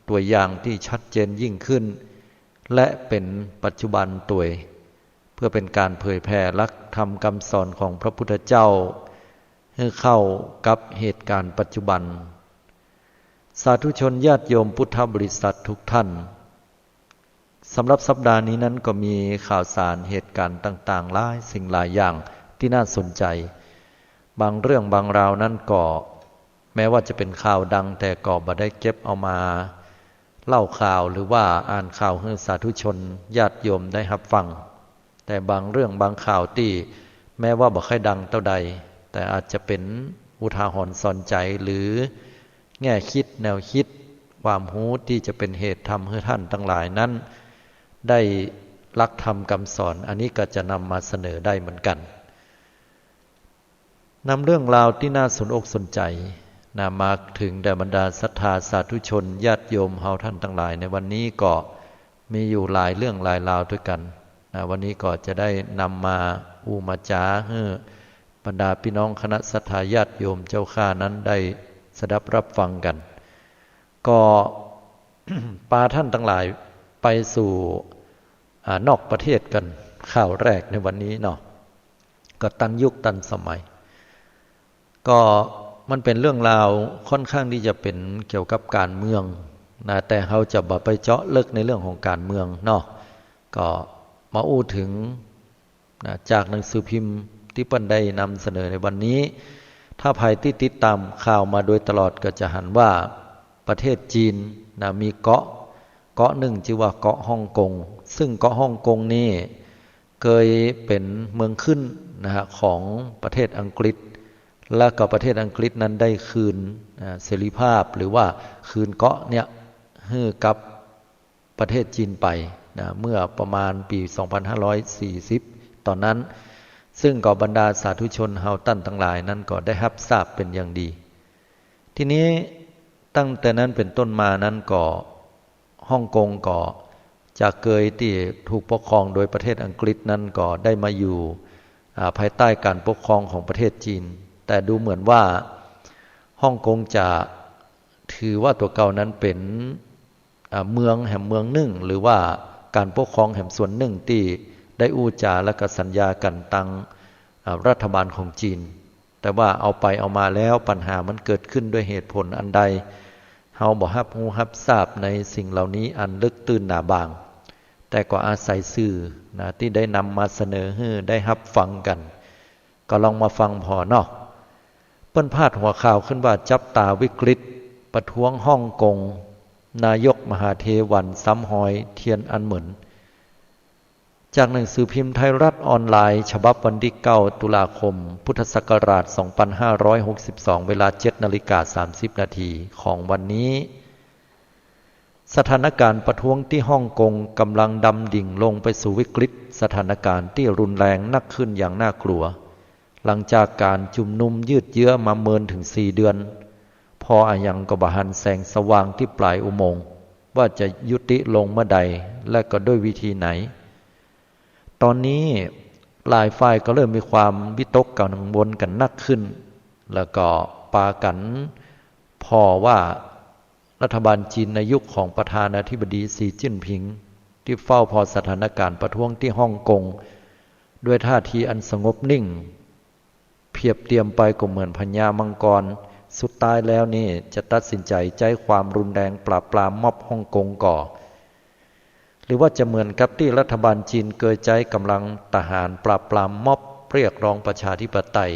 ตัวอย่างที่ชัดเจนยิ่งขึ้นและเป็นปัจจุบันตัวเพื่อเป็นการเผยแผ่หลักธรรมคำสอนของพระพุทธเจ้าให้เข้ากับเหตุการณ์ปัจจุบันสาธุชนญาติโยมพุทธบริษัททุกท่านสำหรับสัปดาห์นี้นั้นก็มีข่าวสารเหตุการณ์ต่างๆหลายสิ่งหลายอย่างที่น่าสนใจบางเรื่องบางราวนั้นก็แม้ว่าจะเป็นข่าวดังแต่ก็บ่ได้เก็บเอามาเล่าข่าวหรือว่าอ่านข่าวให้สาธุชนญาติโยมได้รับฟังแต่บางเรื่องบางข่าวที่แม้ว่าบ่ค่อยดังเท่าใดแต่อาจจะเป็นอุทาหรณ์สอนใจหรือแง่คิดแนวคิดความรู้ที่จะเป็นเหตุทำให้ท่านทั้งหลายนั้นได้รักธรรมคำสอนอันนี้ก็จะนำมาเสนอได้เหมือนกันนำเรื่องราวที่น่าสนอกสนใจนำมาถึงแด่บรรดาศรัทธาสาธุชนญาติโยมเฮาท่านทั้งหลายในวันนี้ก็มีอยู่หลายเรื่องหลายราวด้วยกันวันนี้ก็จะได้นำมามาจาให้บรรดาพี่น้องคณะศรัทธาญาติโยมเจ้าข้านั้นได้สดับรับฟังกันก็ พาท่านทั้งหลายไปสู่นอกประเทศกันข่าวแรกในวันนี้เนาะก็ตันยุคตันสมัยก็มันเป็นเรื่องราวค่อนข้างที่จะเป็นเกี่ยวกับการเมืองนะแต่เขาจะบ่ไปเจาะลึกในเรื่องของการเมืองเนาะก็มาอู้ถึงนะจากหนังสือพิมพ์ที่เปิ้นได้นำเสนอในวันนี้ถ้าใครที่ติดตามข่าวมาโดยตลอดก็จะหันว่าประเทศจีนนะมีเกาะหนึ่งชื่อว่าเกาะฮ่องกงซึ่งเกาะฮ่องกงนี่เคยเป็นเมืองขึ้นนะฮะของประเทศอังกฤษและก็ประเทศอังกฤษนั้นได้คืนเสรีภาพหรือว่าคืนเกาะเนี่ยให้กับประเทศจีนไปนะเมื่อประมาณปี2540ตอนนั้นซึ่งก็บรรดาสาธุชนเฮาตั้นทั้งหลายนั้นก็ได้รับทราบเป็นอย่างดีทีนี้ตั้งแต่นั้นเป็นต้นมานั้นก็ฮ่องกงก็จากเคยที่ถูกปกครองโดยประเทศอังกฤษนั้นก็ได้มาอยู่ภายใต้การปกครองของประเทศจีนแต่ดูเหมือนว่าฮ่องกงจะถือว่าตัวเก่านั้นเป็นเมืองแห่งเมืองหนึ่งหรือว่าการปกครองแห่งส่วนหนึ่งที่ได้อู้จาและก็สัญญากันตั้งรัฐบาลของจีนแต่ว่าเอาไปเอามาแล้วปัญหามันเกิดขึ้นด้วยเหตุผลอันใดเฮาบ่รับรู้รับทราบในสิ่งเหล่านี้อันลึกตื้นหนาบางแต่ก็อาศัยสื่อนะที่ได้นำมาเสนอให้ได้รับฟังกันก็ลองมาฟังพอเนาะเปิ้นพาดหัวข่าวขึ้นว่าจับตาวิกฤตประท้วงฮ่องกงนายกมหาเทวันซ้ำหอยเทียนอันเหมือนจากหนังสือพิมพ์ไทยรัฐออนไลน์ฉบับวันที่9ตุลาคมพุทธศักราช2562เวลา 7:30 นาทีของวันนี้สถานการณ์ประท้วงที่ฮ่องกงกำลังดำดิ่งลงไปสู่วิกฤตสถานการณ์ที่รุนแรงนักขึ้นอย่างน่ากลัวหลังจากการชุมนุมยืดเยื้อมาเมินถึง4 เดือนพออายังก็บ่หันแสงสว่างที่ปลายอุโมงค์ว่าจะยุติลงเมื่อใดและก็ด้วยวิธีไหนตอนนี้หลายฝ่ายก็เริ่มมีความวิตกกังวลกันนักขึ้นแล้วก็ปากันพอว่ารัฐบาลจีนในยุคของประธานาธิบดีสีจิ้นผิงที่เฝ้าพอสถานการณ์ประท้วงที่ฮ่องกงด้วยท่าทีอันสงบนิ่งเพียบเทียมไปก็เหมือนพญามังกรสุดท้ายแล้วนี่จะตัดสินใจใช้ความรุนแรงปราบปรามม็อบฮ่องกงก่อหรือว่าจะเหมือนกับที่รัฐบาลจีนเคยใช้กำลังทหารปราบปรามม็อบเรียกร้องประชาธิปไตย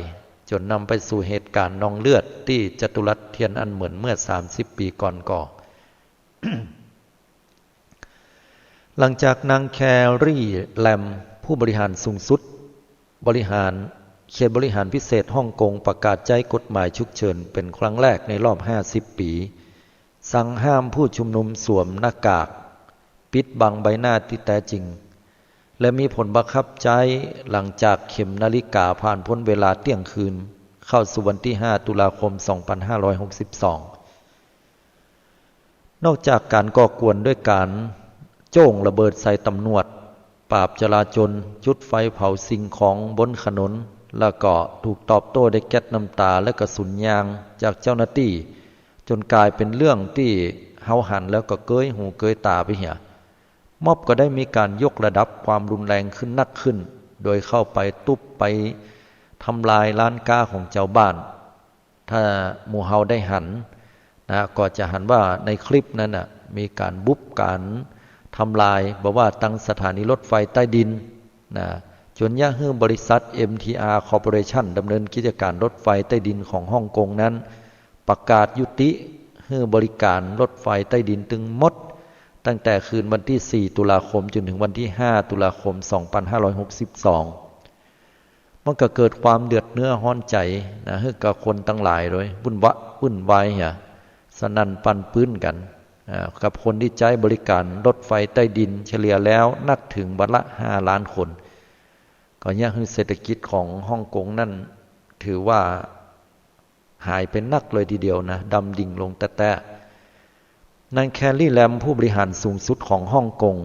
จนนำไปสู่เหตุการณ์นองเลือดที่จตุรัสเทียนอันเหมือนเมื่อ30 ปีก่อนก่อ หลังจากนางแครี่แลมผู้บริหารสูงสุดเขตบริหารพิเศษฮ่องกงประกาศใช้กฎหมายฉุกเฉินเป็นครั้งแรกในรอบ50 ปีสั่งห้ามผู้ชุมนุมสวมหน้ากากปิดบังใบหน้าที่แท้จริงและมีผลบังคับใช้หลังจากเข็มนาฬิกาผ่านพ้นเวลาเที่ยงคืนเข้าสู่วันที่5 ตุลาคม 2562นอกจากการก่อกวนด้วยการโจ้งระเบิดใส่ตำรวจปราบจลาจลจุดไฟเผาสิ่งของบนถนนแล้วก็ถูกตอบโต้ด้วยแก๊สน้ำตาและกระสุนยางจากเจ้าหน้าที่จนกลายเป็นเรื่องที่ เฮาหันแล้วก็เกยหูเกยตาไปเหียม็อบก็ได้มีการยกระดับความรุนแรงขึ้นนักขึ้นโดยเข้าไปตุบไปทำลายร้านค้าของเจ้าบ้านถ้าหมู่เฮาได้หันนะก็จะหันว่าในคลิปนั้นน่ะมีการบุบการทำลายบอกว่าตั้งสถานีรถไฟใต้ดินนะจนย่าฮื้อบริษัท MTR Corporation ดำเนินกิจการรถไฟใต้ดินของฮ่องกงนั้นประกาศยุติฮื้อบริการรถไฟใต้ดินตึงหมดตั้งแต่คืนวันที่4ตุลาคมจนถึงวันที่5ตุลาคม2562มันก็เกิดความเดือดเนื้อร้อนใจนะให้กับคนตั้งหลายเลยวุ่นวายเนี่ยสนั่นปั่นปื้นกันกับคนที่ใช้บริการรถไฟใต้ดินเฉลี่ยแล้วนักถึงวันละ5 ล้านคนก็เนี่ยคือเศรษฐกิจของฮ่องกงนั่นถือว่าหายเป็นนักเลยทีเดียวนะดำดิ่งลงแต่นางแคลรี่แลมผู้บริหารสูงสุดของฮ่องกง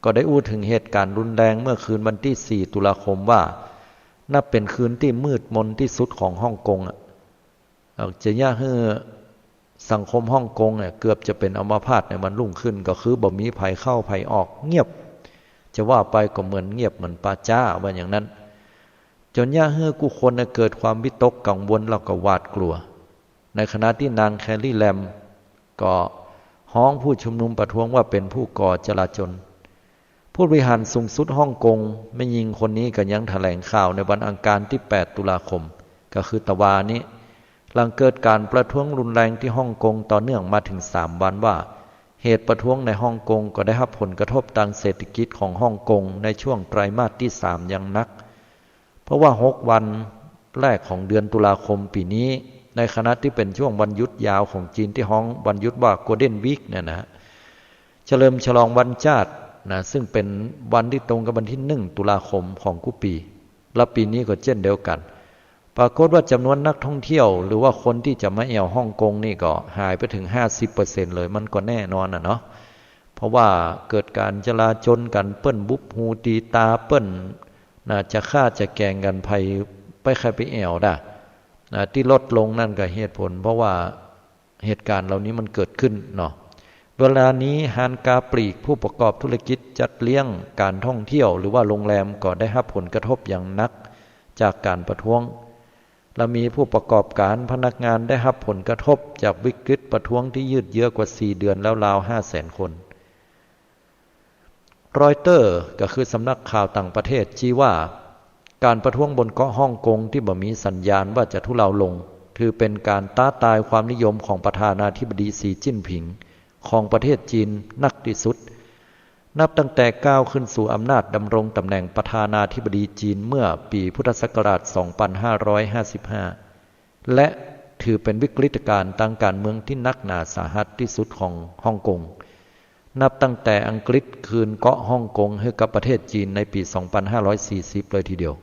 ก็ได้อู้ถึงเหตุการณ์รุนแรงเมื่อคืนวันที่4ตุลาคมว่านับเป็นคืนที่มืดมนที่สุดของฮ่องกงจะยากให้สังคมฮ่องกงเกือบจะเป็นอัมพาตในวันรุ่งขึ้นก็คือบ่มีภัยเข้าภัยออกเงียบจะว่าไปก็เหมือนเงียบเหมือนป่าจ้าว่าอย่างนั้นจนยากให้ผู้คนเกิดความวิตกกังวลแล้วก็หวาดกลัวในขณะที่นางแคลรี่แลมก็ฮ้องผู้ชุมนุมประท้วงว่าเป็นผู้ก่อจลาจลผู้บริหารสูงสุดฮ่องกงแม่หญิงคนนี้ก็ยังแถลงข่าวในวันอังคารที่8ตุลาคมก็คือตะวานี้หลังเกิดการประท้วงรุนแรงที่ฮ่องกงต่อเนื่องมาถึง3 วันว่าเหตุประท้วงในฮ่องกงก็ได้รับผลกระทบทางเศรษฐกิจของฮ่องกงในช่วงไตรมาสที่3อย่างนักเพราะว่า6 วันแรกของเดือนตุลาคมปีนี้ในขณะที่เป็นช่วงวันหยุดยาวของจีนที่ฮ้องวันหยุดว่า Golden Week เนี่ยนะเฉลิมฉลองวันชาตินะซึ่งเป็นวันที่ตรงกับวันที่1ตุลาคมของทุกปีและปีนี้ก็เช่นเดียวกันปรากฏว่าจำนวนนักท่องเที่ยวหรือว่าคนที่จะมาเที่ยวฮ่องกงนี่ก็หายไปถึง 50% เลยมันก็แน่นอนเนาะเพราะว่าเกิดการจลาจลกันเปิ้นบุบหูตีตาเปิ้นนะจะฆ่าจะแกล้งกันภัยไปใครไปแอวได้ที่ลดลงนั่นก็เหตุผลเพราะว่าเหตุการณ์เหล่านี้มันเกิดขึ้นเนาะเวลานี้ฮานกาปลีกผู้ประกอบธุรกิจจัดเลี้ยงการท่องเที่ยวหรือว่าโรงแรมก็ได้รับผลกระทบอย่างหนักจากการประท้วงและมีผู้ประกอบการพนักงานได้รับผลกระทบจากวิกฤตประท้วงที่ยืดเยื้อกว่า4 เดือนแล้วราว 500,000 คนรอยเตอร์ก็คือสำนักข่าวต่างประเทศชี้ว่าการประท้วงบนเกาะฮ่องกงที่บ่มีสัญญาณว่าจะทุเลาลงถือเป็นการต้านทานความนิยมของประธานาธิบดีสีจิ้นผิงของประเทศจีนนักที่สุดนับตั้งแต่ก้าวขึ้นสู่อำนาจดำรงตำแหน่งประธานาธิบดีจีนเมื่อปีพุทธศักราช 2555 และถือเป็นวิกฤตการณ์ทางการเมืองที่หนักหนาสาหัสที่สุดของฮ่องกงนับตั้งแต่อังกฤษคืนเกาะฮ่องกงให้กับประเทศจีนในปี 2540 เลยทีเดียว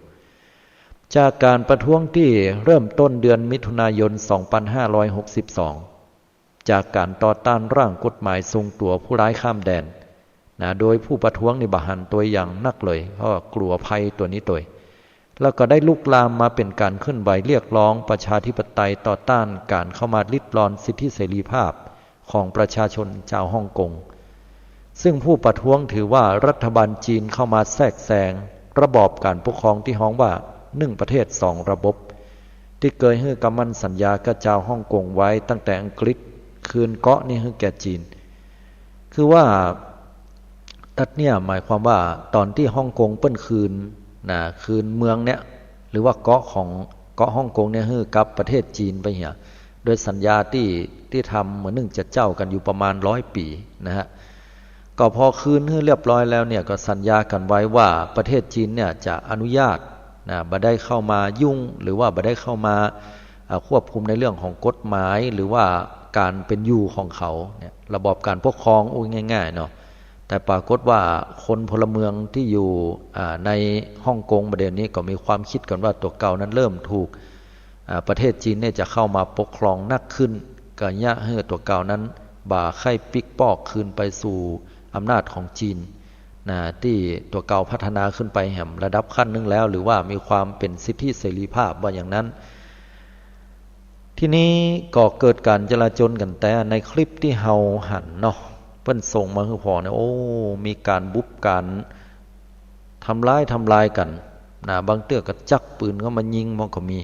จากการประท้วงที่เริ่มต้นเดือนมิถุนายน 2562 จากการต่อต้านร่างกฎหมายส่งตัวผู้ร้ายข้ามแดนโดยผู้ประท้วงนี่บหันตัวอย่างนักเลยเพราะกลัวภัยตัวนี้ตัวแล้วก็ได้ลุกลามมาเป็นการเคลื่อนไหวเรียกร้องประชาธิปไตยต่อต้านการเข้ามาริดรอนสิทธิเสรีภาพของประชาชนชาวฮ่องกงซึ่งผู้ประท้วงถือว่ารัฐบาลจีนเข้ามาแทรกแซงระบอบการปกครองที่ฮ้องว่า1 ประเทศ 2 ระบบที่เคยให้กำมั่นสัญญากับชาวฮ่องกงไว้ตั้งแต่อังกฤษคืนเกาะนี่ให้แก่จีนคือว่าตัดเนี่ยหมายความว่าตอนที่ฮ่องกงเปิ้นคืนเมืองเนี่ยหรือว่าเกาะฮ่องกงเนี่ยให้กับประเทศจีนไปเหี่ยโดยสัญญาที่ทำเหมือนจะเจ้ากันอยู่ประมาณ100 ปีนะฮะก็พอคืนให้เรียบร้อยแล้วเนี่ยก็สัญญากันไว้ว่าประเทศจีนเนี่ยจะอนุญาตบ่ได้เข้ามายุ่งหรือว่าบ่ได้เข้ามาควบคุมในเรื่องของกฎหมายหรือว่าการเป็นอยู่ของเขาเนี่ยระบอบการปกครองง่ายๆเนาะแต่ปรากฏว่าคนพลเมืองที่อยู่ในฮ่องกงประเด็นนี้ก็มีความคิดกันว่าตัวเก่านั้นเริ่มถูกประเทศจีนเนี่ยจะเข้ามาปกครองนักขึ้นก็ยะให้ตัวเก่านั้นบ่าไข่ปิกปอกคืนไปสู่อำนาจของจีนที่ตัวเก่าพัฒนาขึ้นไปแห่งระดับขั้นนึงแล้วหรือว่ามีความเป็นสิทธิเสรีภาพว่าอย่างนั้นท ทีนี้ก็เกิดการจลาจลกันแต่ในคลิปที่เฮาหันเนาะเพิ่นส่งมาคือพอเนี่ยโอ้มีการบุบการทำลายกันนะบางเตื้อก็จักปืนเข้ามายิงมันก็มี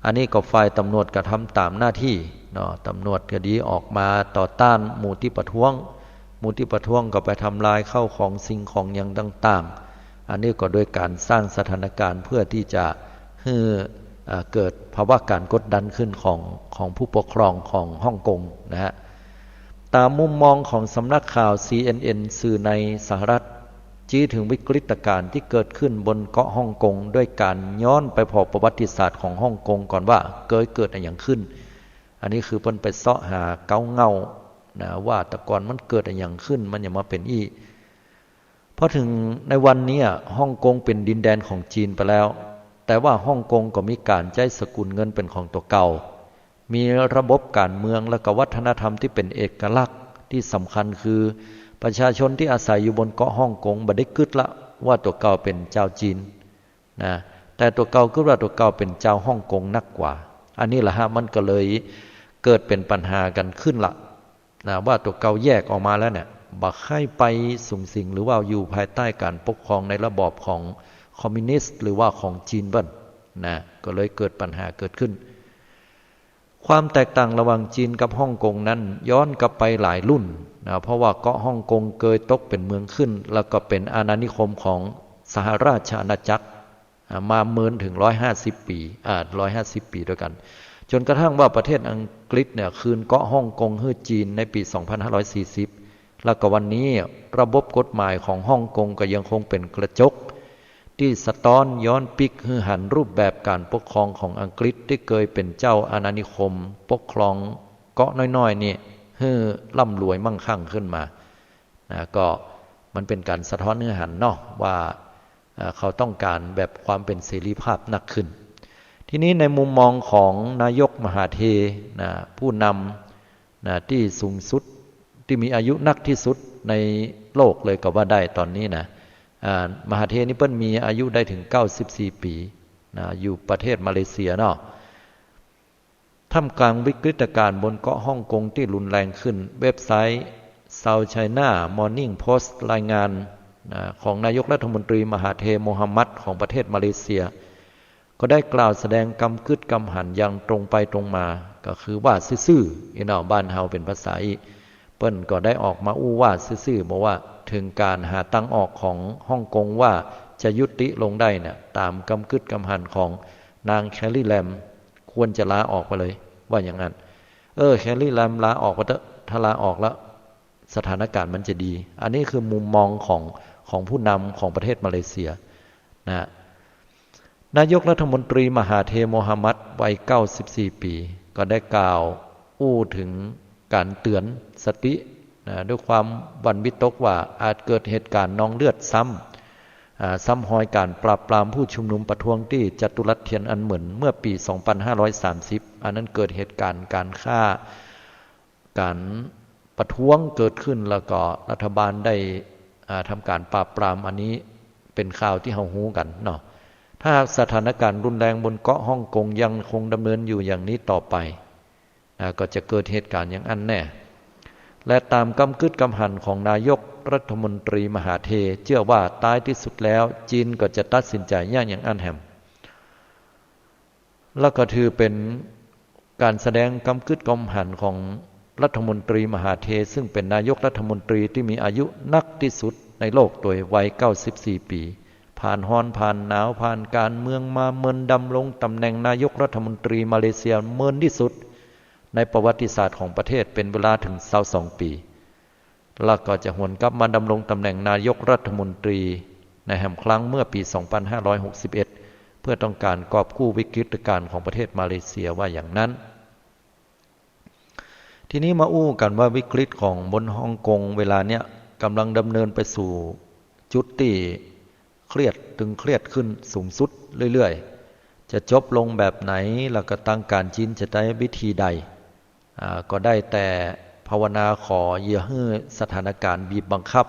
อันนี้ก็ฝ่ายตำรวจก็ทำตามหน้าที่เนาะตำรวจก็ดีออกมาต่อต้านหมู่ที่ประท้วงหมู่ที่ประท้วงก็ไปทำลายเข้าของสิ่งของอย่างต่างๆอันนี้ก็โดยการสร้างสถานการณ์เพื่อที่จะให้เกิดภาวะการกดดันขึ้นของผู้ปกครองของฮ่องกงนะฮะตามมุมมองของสำนักข่าว CNN สื่อในสหรัฐชี้ถึงวิกฤตการณ์ที่เกิดขึ้นบนเกาะฮ่องกงด้วยการย้อนไปพอประวัติศาสตร์ของฮ่องกงก่อนว่าเกิดอะไรอย่างขึ้นอันนี้คือเพิ่นไปเสาะหาเก้าเงานะว่าแต่ก่อนมันเกิดอะไรอย่างขึ้นมันอย่ามาเป็นอีพอถึงในวันนี้ฮ่องกงเป็นดินแดนของจีนไปแล้วแต่ว่าฮ่องกงก็มีการใช้สกุลเงินเป็นของตัวเก่ามีระบบการเมืองและก็วัฒนธรรมที่เป็นเอกลักษณ์ที่สำคัญคือประชาชนที่อาศัยอยู่บนเกาะฮ่องกงบ่ได้กึดละว่าตัวเก่าเป็นเจ้าจีนนะแต่ตัวเก่าก็ว่าตัวเก่าเป็นเจ้าฮ่องกงนักกว่าอันนี้แหละฮะมันก็เลยเกิดเป็นปัญหากันขึ้นละนะว่าตัวเก่าแยกออกมาแล้วเนี่ยบักให้ไปสุงสิงหรือว่าอยู่ภายใต้การปกครองในระบอบของคอมมิวนิสต์หรือว่าของจีนบ้างนะก็เลยเกิดปัญหาเกิดขึ้นความแตกต่างระหว่างจีนกับฮ่องกงนั้นย้อนกลับไปหลายรุ่นนะเพราะว่าเกาะฮ่องกงเคยตกเป็นเมืองขึ้นแล้วก็เป็นอาณานิคมของสหราชอาณาจักรมาเมินถึง150 ปี150 ปีด้วยกันจนกระทั่งว่าประเทศอังกฤษเนี่ยคืนเกาะฮ่องกงให้จีนในปี2540แล้วก็วันนี้ระบบกฎหมายของฮ่องกงก็ยังคงเป็นกระจกที่สะท้อนย้อนปิกฮือหันรูปแบบการปกครองของอังกฤษที่เคยเป็นเจ้าอาณานิคมปกครองเกาะน้อยๆนี่ให้ร่ำรวยมั่งคั่งขึ้นมานะก็มันเป็นการสะท้อนเนื้อหันเนาะว่าเขาต้องการแบบความเป็นเสรีภาพนักขึ้นทีนี้ในมุมมองของนายกมหาเทนะผู้นำนะที่สูงสุดที่มีอายุนักที่สุดในโลกเลยก็ว่าได้ตอนนี้นะมหาเทนี่เปิ้นมีอายุได้ถึง94 ปีนะอยู่ประเทศมาเลเซียเนาะท่ามกลางวิกฤตการณ์บนเกาะฮ่องกงที่รุนแรงขึ้นเว็บไซต์ South China Morning Post รายงานของนายกรัฐมนตรีมหาเทโมฮัมหมัดของประเทศมาเลเซียก็ได้กล่าวแสดงกำกึดกำหันอย่างตรงไปตรงมาก็คือว่าซื่อๆอีเนาะบ้านเฮาเป็นภาษาอีเปิ้นก็ได้ออกมาอู้ว่าซื่อๆบอกว่าถึงการหาทางออกของฮ่องกงว่าจะยุติลงได้เนี่ยตามกำกึดกำหันของนางแคลรี่แลมควรจะลาออกไปเลยว่าอย่างนั้นแคลรี่แลมลาออกไปเถอะถ้าลาออกแล้วสถานการณ์มันจะดีอันนี้คือมุมมองของผู้นำของประเทศมาเลเซียนะนายกรัฐมนตรีมหาเทโมฮัมหมัดวัย94 ปีก็ได้กล่าวอู้ถึงการเตือนสติด้วยความหวั่นวิตกว่าอาจเกิดเหตุการณ์นองเลือดซ้ำรอยการปราบปรามผู้ชุมนุมประท้วงที่จัตุรัสเทียนอันเหมินเมื่อปี2530อันนั้นเกิดเหตุการณ์การฆ่าการประท้วงเกิดขึ้นแล้วก็รัฐบาลได้ทำการปราบปรามอันนี้เป็นข่าวที่เฮาฮู้กันเนาะถ้าสถานการณ์รุนแรงบนเกาะฮ่องกงยังคงดำเนินอยู่อย่างนี้ต่อไปก็จะเกิดเหตุการณ์อย่างอันแน่และตามกำกึดกำหันของนายกรัฐมนตรีมหาเทเชื่อว่าท้ายที่สุดแล้วจีนก็จะตัดสินใจอย่างอันแหมแล้วก็ถือเป็นการแสดงกำกึดกำหันของรัฐมนตรีมหาเทซึ่งเป็นนายกรัฐมนตรีที่มีอายุนักที่สุดในโลกโดยวัย94 ปีผ่านร้อนผ่านหนาวผ่านการเมืองมาเมินดำรงตำแหน่งนายกรัฐมนตรีมาเลเซียเมินที่สุดในประวัติศาสตร์ของประเทศเป็นเวลาถึง22 ปีแล้วก็จะหวนกลับมาดำรงตำแหน่งนายกรัฐมนตรีในแห่งครั้งเมื่อปี2561เพื่อต้องการกอบกู้วิกฤตการณ์ของประเทศมาเลเซียว่าอย่างนั้นทีนี้มาอู้กันว่าวิกฤตของบนฮ่องกงเวลาเนี้ยกำลังดำเนินไปสู่จุดที่เครียดตึงเครียดขึ้นสูงสุดเรื่อยๆจะจบลงแบบไหนแล้วก็ตั้งการจีนจะได้วิธีใดก็ได้แต่ภาวนาขออย่าให้สถานการณ์บีบบังคับ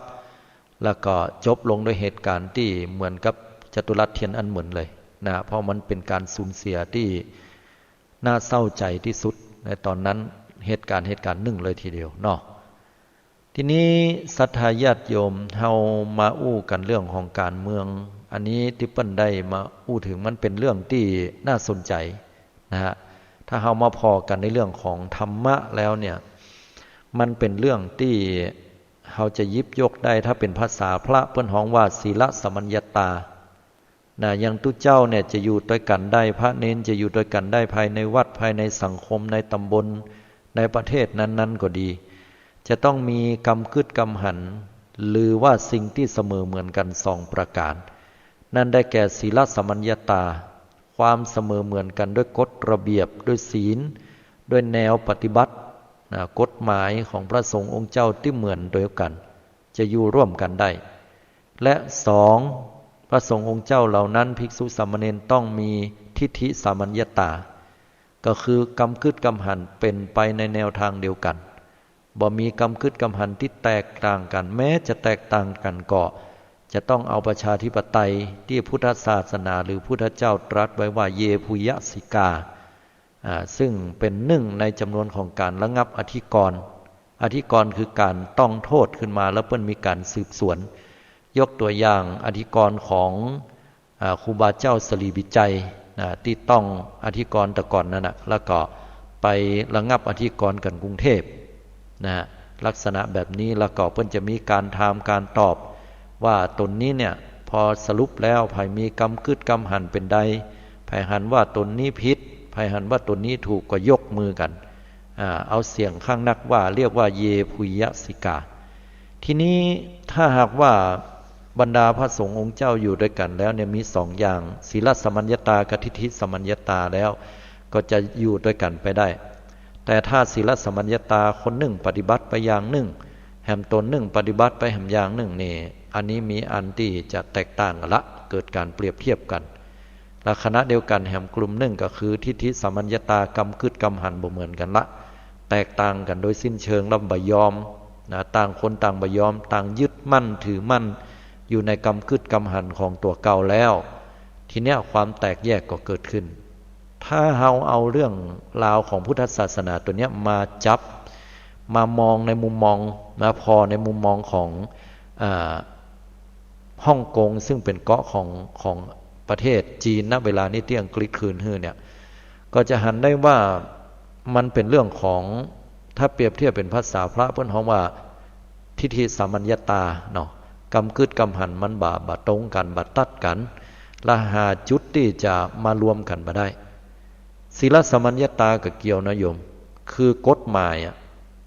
แล้วก็จบลงด้วยเหตุการณ์ที่เหมือนกับจัตุรัสเทียนอันเหมือนเลยนะเพราะมันเป็นการสูญเสียที่ น่าเศร้าใจที่สุดในตอนนั้นเหตุการณ์หนึ่งเลยทีเดียวเนาะทีนี้ศรัทธาญาติโยมเฮามาอู้กันเรื่องของการเมืองอันนี้ที่เปิ้นได้มาอู้ถึงมันเป็นเรื่องที่น่าสนใจนะฮะถ้าเฮามาพอกันในเรื่องของธรรมะแล้วเนี่ยมันเป็นเรื่องที่เฮาจะหยิบยกได้ถ้าเป็นภาษาพระเปิ้นฮ้องว่าศีลสัมมัญญตานะอย่างตุเจ้าเนี่ยจะอยู่ด้วยกันได้พระเน้นจะอยู่ด้วยกันได้ภายในวัดภายในสังคมในตำบลในประเทศนั้นๆก็ดีจะต้องมีกำกึดกำหันหรือว่าสิ่งที่เสมอเหมือนกัน2ประการนั่นได้แก่ศีลสัมมัญญตาความเสมอเหมือนกันด้วยกฎระเบียบด้วยศีลด้วยแนวปฏิบัติกฎหมายของพระสงฆ์องค์เจ้าที่เหมือนโดยกันจะอยู่ร่วมกันได้และ2พระสงฆ์องค์เจ้าเหล่านั้นภิกษุสามเณรต้องมีทิฏฐิสัมมัญญตาก็คือกำกึดกำหันเป็นไปในแนวทางเดียวกันบ่มีกำกึดกำหันที่แตกต่างกันแม้จะแตกต่างกันก็จะต้องเอาประชาธิปไตยที่พุทธศาสนาหรือพุทธเจ้าตรัสไว้ว่าเยปุยสิกาซึ่งเป็นหนึ่งในจำนวนของการระงับอธิกรณ์คือการต้องโทษขึ้นมาแล้วเพิ่นมีการสืบสวนยกตัวอย่างอธิกรณ์ของครูบาเจ้าสลีบิจัยที่ต้องอธิกรณ์แต่ก่อนนั่นนะแล้วก็ไประงับอธิกรณ์กันกรุงเทพลักษณะแบบนี้แล้วก็เพิ่นจะมีการถามการตอบว่าตนนี้เนี่ยพอสรุปแล้วไผมีกำกึดกำหันเป็นใดไผหันว่าตนนี้ผิดไผหันว่าตนนี้ถูกก็ยกมือกันเอาเสียงข้างนักว่าเรียกว่าเยปุยสิกาทีนี้ถ้าหากว่าบรรดาพระสงฆ์องค์เจ้าอยู่ด้วยกันแล้วเนี่ยมี2อย่างศีลสัมมัญญตากับทิฏฐิสัมมัญญตาแล้วก็จะอยู่ด้วยกันไปได้แต่ถ้าศีลสัมมัญญตาคนหนึ่งปฏิบัติไปอย่างหนึ่งแห่มตนหนึ่งปฏิบัติไปแห่มอย่างหนึ่งนี่อันนี้มีอันที่จะแตกต่างกันละเกิดการเปรียบเทียบกันและคณะเดียวกันแห่มกลุ่มหนึ่งก็คือทิฏฐิสัมมัญญตากำกึดกำหันบ่เหมือนกันละแตกต่างกันโดยสิ้นเชิงและบ่ยอมต่างคนต่างบ่ยอมต่างยึดมั่นถือมั่นอยู่ในกำกึดกำหันของตัวเก่าแล้วทีเนี้ยความแตกแยกก็เกิดขึ้นถ้าเราเอาเรื่องราวของพุทธศาสนาตัวเนี้ยมาจับมามองในมุมมองมาพอในมุมมองของฮ่องกงซึ่งเป็นเกาะของประเทศจีนณเวลานี้ที่อังกฤษคืนฮื้อเนี่ยก็จะหันได้ว่ามันเป็นเรื่องของถ้าเปรียบเทียบเป็นภาษาพระเพิ่นฮ้องว่าทิฏฐิสัมมัญญตาเนาะกำกึดกำหันมันบ่ตรงกันบ่ตัดกันและหาจุดที่จะมารวมกันบ่ได้ศีลสัมมัญญตาก็เกี่ยวนะโยมคือกฎหมาย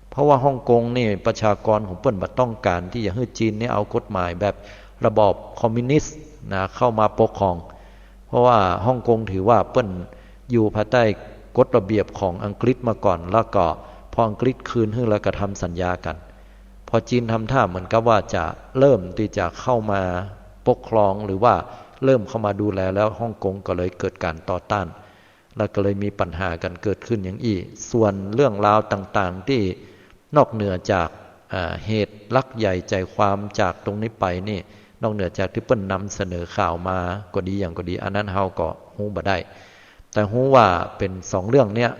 เพราะว่าฮ่องกงนี่ประชากรของเปิ้นบ่ต้องการที่จะให้จีนนี่เอากฎหมายแบบระบอบคอมมิวนิสต์เข้ามาปกครองเพราะว่าฮ่องกงถือว่าเปิ้นอยู่ภายใต้กฎระเบียบของอังกฤษมาก่อนแล้วก็พออังกฤษคืนให้แล้วก็ทำสัญญากันพอจีนทำท่าเหมือนกับว่าจะเริ่มที่จะเข้ามาปกครองหรือว่าเริ่มเข้ามาดูแลแล้วฮ่องกงก็เลยเกิดการต่อต้านแล้วก็เลยมีปัญหากันเกิดขึ้นอย่างอีกส่วนเรื่องราวต่างๆที่นอกเหนือจากเหตุลักใหญ่ใจความจากตรงนี้ไปนี่นอกเหนือจากที่เปิ้นนำเสนอข่าวมาก็ดีอย่างก็ดีอันนั้นเฮาก็ฮู้บ่ได้แต่ฮู้ว่าเป็น2เรื่องเนี้ย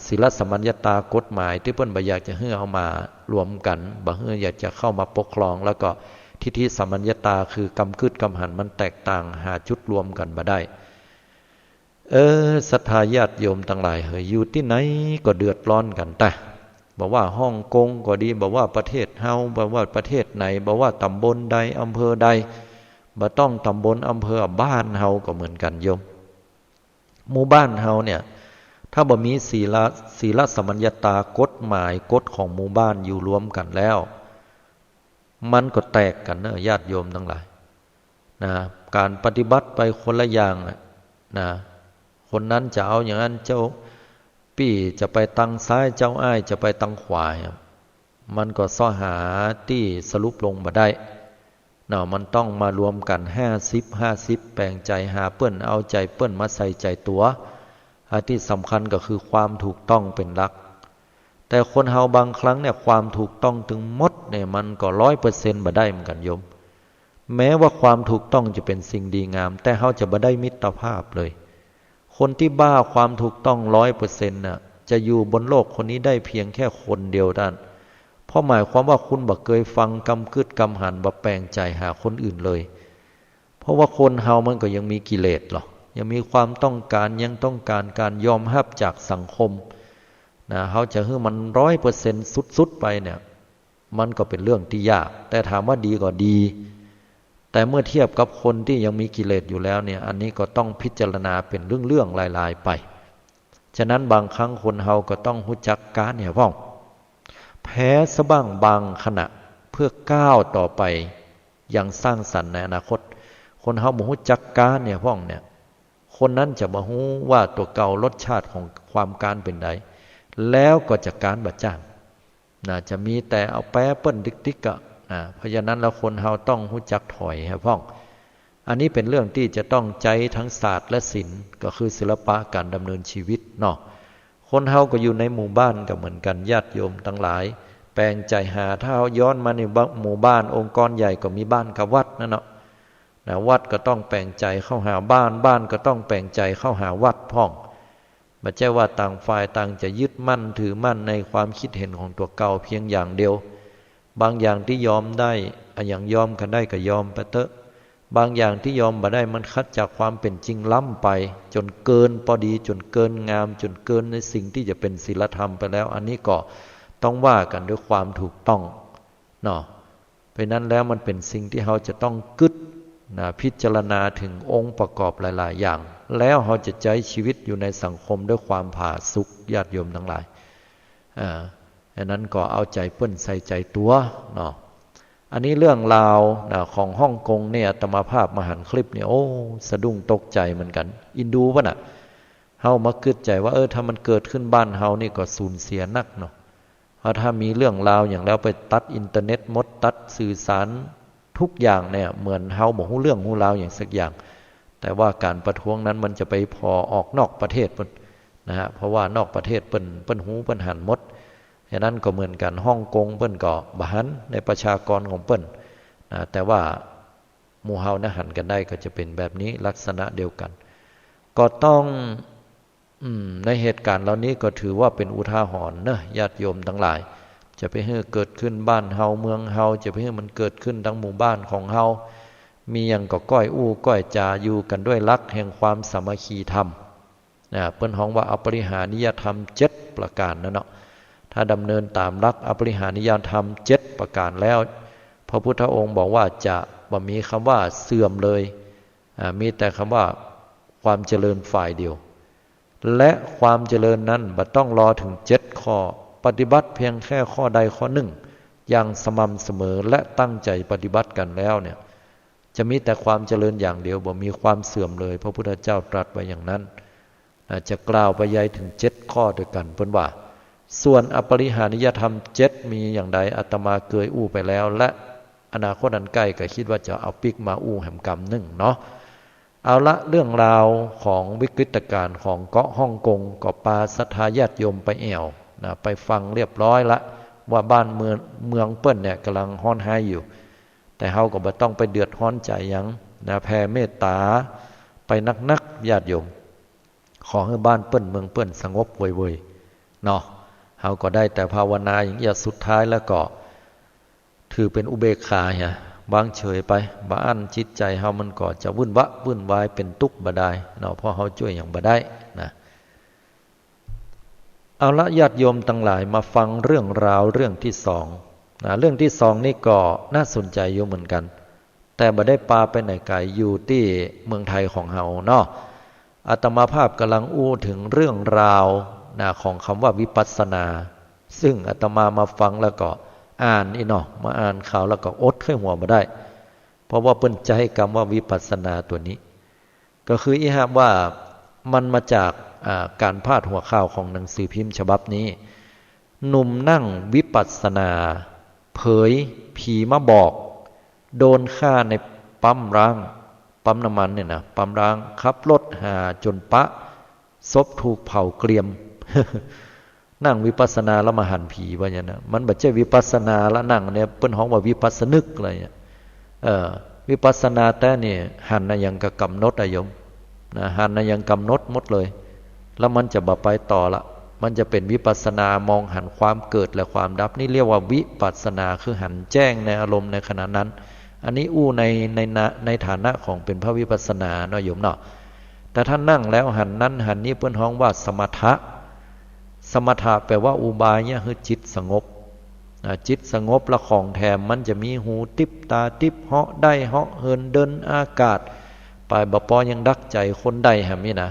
ศีลสัมมัญญตากฎหมายที่เปิ้นบ่อยากจะให้เอามารวมกันบ่ให้อยากจะเข้ามาปกครองแล้วก็ทิฏฐิสัมมัญญตาคือกำกึดกำหันมันแตกต่างหาจุดรวมกันบ่ได้ศรัทธาญาติโยมทั้งหลายอยู่ที่ไหนก็เดือดร้อนกันแต่บอกว่าฮ่องกงก็ดีบอกว่าประเทศเฮาบอกว่าประเทศไหนบอกว่าตำบลใดอำเภอใดบ่ต้องตำบลอำเภอบ้านเฮาก็เหมือนกันโยมหมู่บ้านเฮาเนี่ยถ้าบ่มีศีลสัมมัญญตากฎหมายกฎของหมู่บ้านอยู่รวมกันแล้วมันก็แตกกันญาติโยมทั้งหลายการปฏิบัติไปคนละอย่างคนนั้นจะเอาอย่างนั้นเจ้าปี้จะไปตังซ้ายเจ้าอ้ายจะไปตังขวามันก็ซ้อหาที่สรุปลงบ่ได้มันต้องมารวมกัน50แปลงใจหาเปิ้นเอาใจเปิ้นมาใส่ใจตัวที่สำคัญก็คือความถูกต้องเป็นหลักแต่คนเฮาบางครั้งเนี่ยความถูกต้องถึงหมดเนี่ยมันก็ 100% บ่ได้เหมือนกันโยมแม้ว่าความถูกต้องจะเป็นสิ่งดีงามแต่เฮาจะบ่ได้มิตรภาพเลย คนที่บ้าความถูกต้อง100%น่ะจะอยู่บนโลกคนนี้ได้เพียงแค่คนเดียวท่านเพราะหมายความว่าคุณบ่เคยฟังกำกึดกำหันบ่แปลงใจหาคนอื่นเลยเพราะว่าคนเฮามันก็ยังมีกิเลสหรอกยังมีความต้องการยังต้องการการยอมรับจากสังคมนะเฮาจะให้มัน100%สุดๆไปเนี่ยมันก็เป็นเรื่องที่ยากแต่ถามว่าดีก็ดีแต่เมื่อเทียบกับคนที่ยังมีกิเลสอยู่แล้วเนี่ยอันนี้ก็ต้องพิจารณาเป็นเรื่องๆลายๆไปฉะนั้นบางครั้งคนเฮาก็ต้องรู้จักการเนี่ยพ้องแพ้ซะบ้างบางขณะเพื่อก้าวต่อไปยังสร้างสรรค์ในอนาคตคนเฮาบ่รู้จักการเนี่ยพ้องเนี่ยคนนั้นจะบ่รู้ว่าตัวเก่ารสชาติของความการเป็นไดแล้วก็จะการบ่จ้างน่าจะมีแต่เอาแป้เปิ้นติ๊กๆอ่ะเพราะฉะนั้นแล้วคนเฮาต้องรู้จักถอยครับพ้องอันนี้เป็นเรื่องที่จะต้องใจทั้งศาสตร์และศิลป์ก็คือศิลปะการดำเนินชีวิตเนาะคนเฮาก็อยู่ในหมู่บ้านก็เหมือนกันญาติโยมทั้งหลายแปลงใจหาถ้าเฮาย้อนมาในหมู่บ้านองค์กรใหญ่ก็มีบ้านกับวัดนั่นเนาะวัดก็ต้องแปลงใจเข้าหาบ้านบ้านก็ต้องแปลงใจเข้าหาวัดพ้องไม่ใช่ว่าต่างฝ่ายต่างจะยึดมั่นถือมั่นในความคิดเห็นของตัวเก่าเพียงอย่างเดียวบางอย่างที่ยอมได้อย่างยอมกันได้ก็ยอมไปเถอะบางอย่างที่ยอมบ่ได้มันคัดจากความเป็นจริงล้ำไปจนเกินพอดีจนเกินงามจนเกินในสิ่งที่จะเป็นศีลธรรมไปแล้วอันนี้ก็ต้องว่ากันด้วยความถูกต้องเนาะเพราะนั้นแล้วมันเป็นสิ่งที่เราจะต้องกึศพิจารณาถึงองค์ประกอบหลายๆอย่างแล้วเราจะใช้ชีวิตอยู่ในสังคมด้วยความผาสุกญาติโยมทั้งหลายอันนั้นก็เอาใจเปิ้นใส่ใจตัวเนาะอันนี้เรื่องราวของฮ่องกงเนี่ยอาตมาภาพมาหันคลิปเนี่ยโอ้สะดุ้งตกใจเหมือนกันอินดูป่ะน่ะเฮามาคิดใจว่าถ้ามันเกิดขึ้นบ้านเฮานี่ก็สูญเสียนักเนาะเพราะถ้ามีเรื่องราวอย่างแล้วไปตัดอินเทอร์เน็ตหมดตัดสื่อสารทุกอย่างเนี่ยเหมือนเฮาบ่ฮู้เรื่องฮู้ราวอย่างสักอย่างแต่ว่าการประท้วงนั้นมันจะไปพอออกนอกประเทศพุ่นนะฮะเพราะว่านอกประเทศเปิ้นฮู้เปิ้นหันหมดฉะนั้นก็เหมือนกันฮ่องกงเปิ้นก็บ่หันในประชากรของเปิ้นแต่ว่าหมู่เฮานะหันกันได้ก็จะเป็นแบบนี้ลักษณะเดียวกันก็ต้องในเหตุการณ์เหล่านี้ก็ถือว่าเป็นอุทาหรณ์นะญาติโยมทั้งหลายจะไปให้เกิดขึ้นบ้านเฮาเมืองเฮาจะไปให้มันเกิดขึ้นทั้งหมู่บ้านของเฮามีหยังก็ก้อยอู้ก้อยจาอยู่กันด้วยหลักแห่งความสามัคคีธรรมเปิ้นฮ้องว่าอปริหานิยธรรม7ประการนั่นเนาะถ้าดำเนินตามหลักอปริหานิยธรรม7ประการแล้วพระพุทธองค์บอกว่าจะบ่มีคำว่าเสื่อมเลยมีแต่คำว่าความเจริญฝ่ายเดียวและความเจริญนั้นบ่ต้องรอถึง7ข้อปฏิบัติเพียงแค่ข้อใดข้อหนึ่งอย่างสม่ำเสมอและตั้งใจปฏิบัติกันแล้วเนี่ยจะมีแต่ความเจริญอย่างเดียวบ่มีความเสื่อมเลยพระพุทธเจ้าตรัสไว้อย่างนั้นจะกล่าวไปยายถึง7ข้อด้วยกันเพิ่นว่าส่วนอปริหานิยธรรม7มีอย่างใดอาตมาเคยอู้ไปแล้วและอนาคตอันใกล้ก็คิดว่าจะเอาปิกมาอู้แห่งกรรมหนึ่งเนาะเอาละเรื่องราวของวิกฤตการณ์ของเกาะฮ่องกงก็ปาศรัทธาญาติโยมไปแอวไปฟังเรียบร้อยละว่าบ้านเมืองเปิ้นเนี่ยกำลังฮ้อนไห้อยู่แต่เฮาก็บ่ต้องไปเดือดร้อนใจหยังแผ่เมตตาไปนักๆญาติโยมขอให้บ้านเปิ้นเมืองเปิ้นสงบเว่ยๆเนาะเฮาก็ได้แต่ภาวนาอย่างสุดท้ายแล้วก็ถือเป็นอุเบกขาฮะวางเฉยไปบ่อั้นจิตใจเฮามันก็จะวุ่นวายเป็นทุกข์บ่ได้เนาะเพราะเฮาช่วยหยังบ่ได้นะเอาละญาติโยมทั้งหลายมาฟังเรื่องราวเรื่องที่2เรื่องที่2นี่ก็น่าสนใจอยู่เหมือนกันแต่บ่ได้ปาไปไหนไกลอยู่ที่เมืองไทยของเฮาเนาะอาตมาภาพกำลังอู้ถึงเรื่องราวของคำว่าวิปัสสนาซึ่งอาตมาฟังแล้วก็อ่านเนาะมาอ่านข่าวแล้วก็อดค่อยหัวบ่ได้เพราะว่าเปิ้นจะให้คำว่าวิปัสสนาตัวนี้ก็คืออีหะว่ามันมาจากการพาดหัวข่าวของหนังสือพิมพ์ฉบับนี้หนุ่มนั่งวิปัสสนาเผยผีมาบอกโดนฆ่าในปั๊มน้ำมันเนี่ยนะปั๊มร้างขับรถหาจนปะศพถูกเผาเกรียม นั่งวิปัสสนาแล้วมาหันผีว่าอย่างนั้นมันบ่ใช่วิปัสสนาแล้วนั่งเนี่ยเปิ้นฮ้องว่าวิปัสสนึกอะไรเนี่ยวิปัสสนาแต่นี่หันอย่างกับกำหนดโยม นะหันนะยังกำหนดหมดเลยแล้วมันจะบ่ไปต่อละมันจะเป็นวิปัสสนามองหันความเกิดและความดับนี่เรียกว่าวิปัสสนาคือหันแจ้งในอารมณ์ในขณะนั้นอันนี้อู้ในฐานะของเป็นพระวิปัสสนาเนาะโยมเนาะแต่ถ้านั่งแล้วหันนั้นหันนี้เปิ้นฮ้องว่าสมถะสมถะแปลว่าอุบายเนี่ยคือจิตสงบจิตสงบละของแถมมันจะมีหูติบตาติบเหาะได้เหาะเหินเดินอากาศปลายบ่ปอยังดักใจคนได้แหมนี่นะ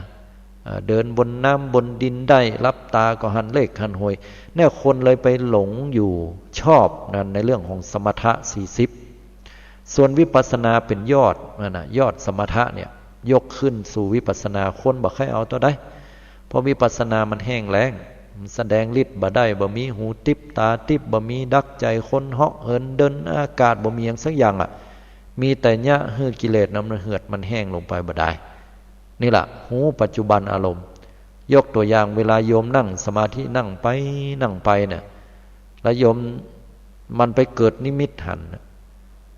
เดินบนน้ำบนดินได้รับตาก็หันเลขหันหวยเนี่ยคนเลยไปหลงอยู่ชอบนั่นในเรื่องของสมถะ40ส่วนวิปัสสนาเป็นยอดนั่นน่ะยอดสมถะเนี่ยยกขึ้นสู่วิปัสสนาคนบ่ใครเอาตัวได้เพราะวิปัสสนามันแห้งแล้งแสดงฤทธิ์บ่ได้บ่มีหูติบตาติบบ่มีดักใจคนเหาะเหินเดินอากาศบ่มีอย่างสักอย่างมีแต่ยะฮือกิเลสน้ำเหือดมันแห้งลงไปบ่ได้นี่แหละหูปัจจุบันอารมณ์ยกตัวอย่างเวลาโยมนั่งสมาธินั่งไปเนี่ยแล้วโยมมันไปเกิดนิมิตหัน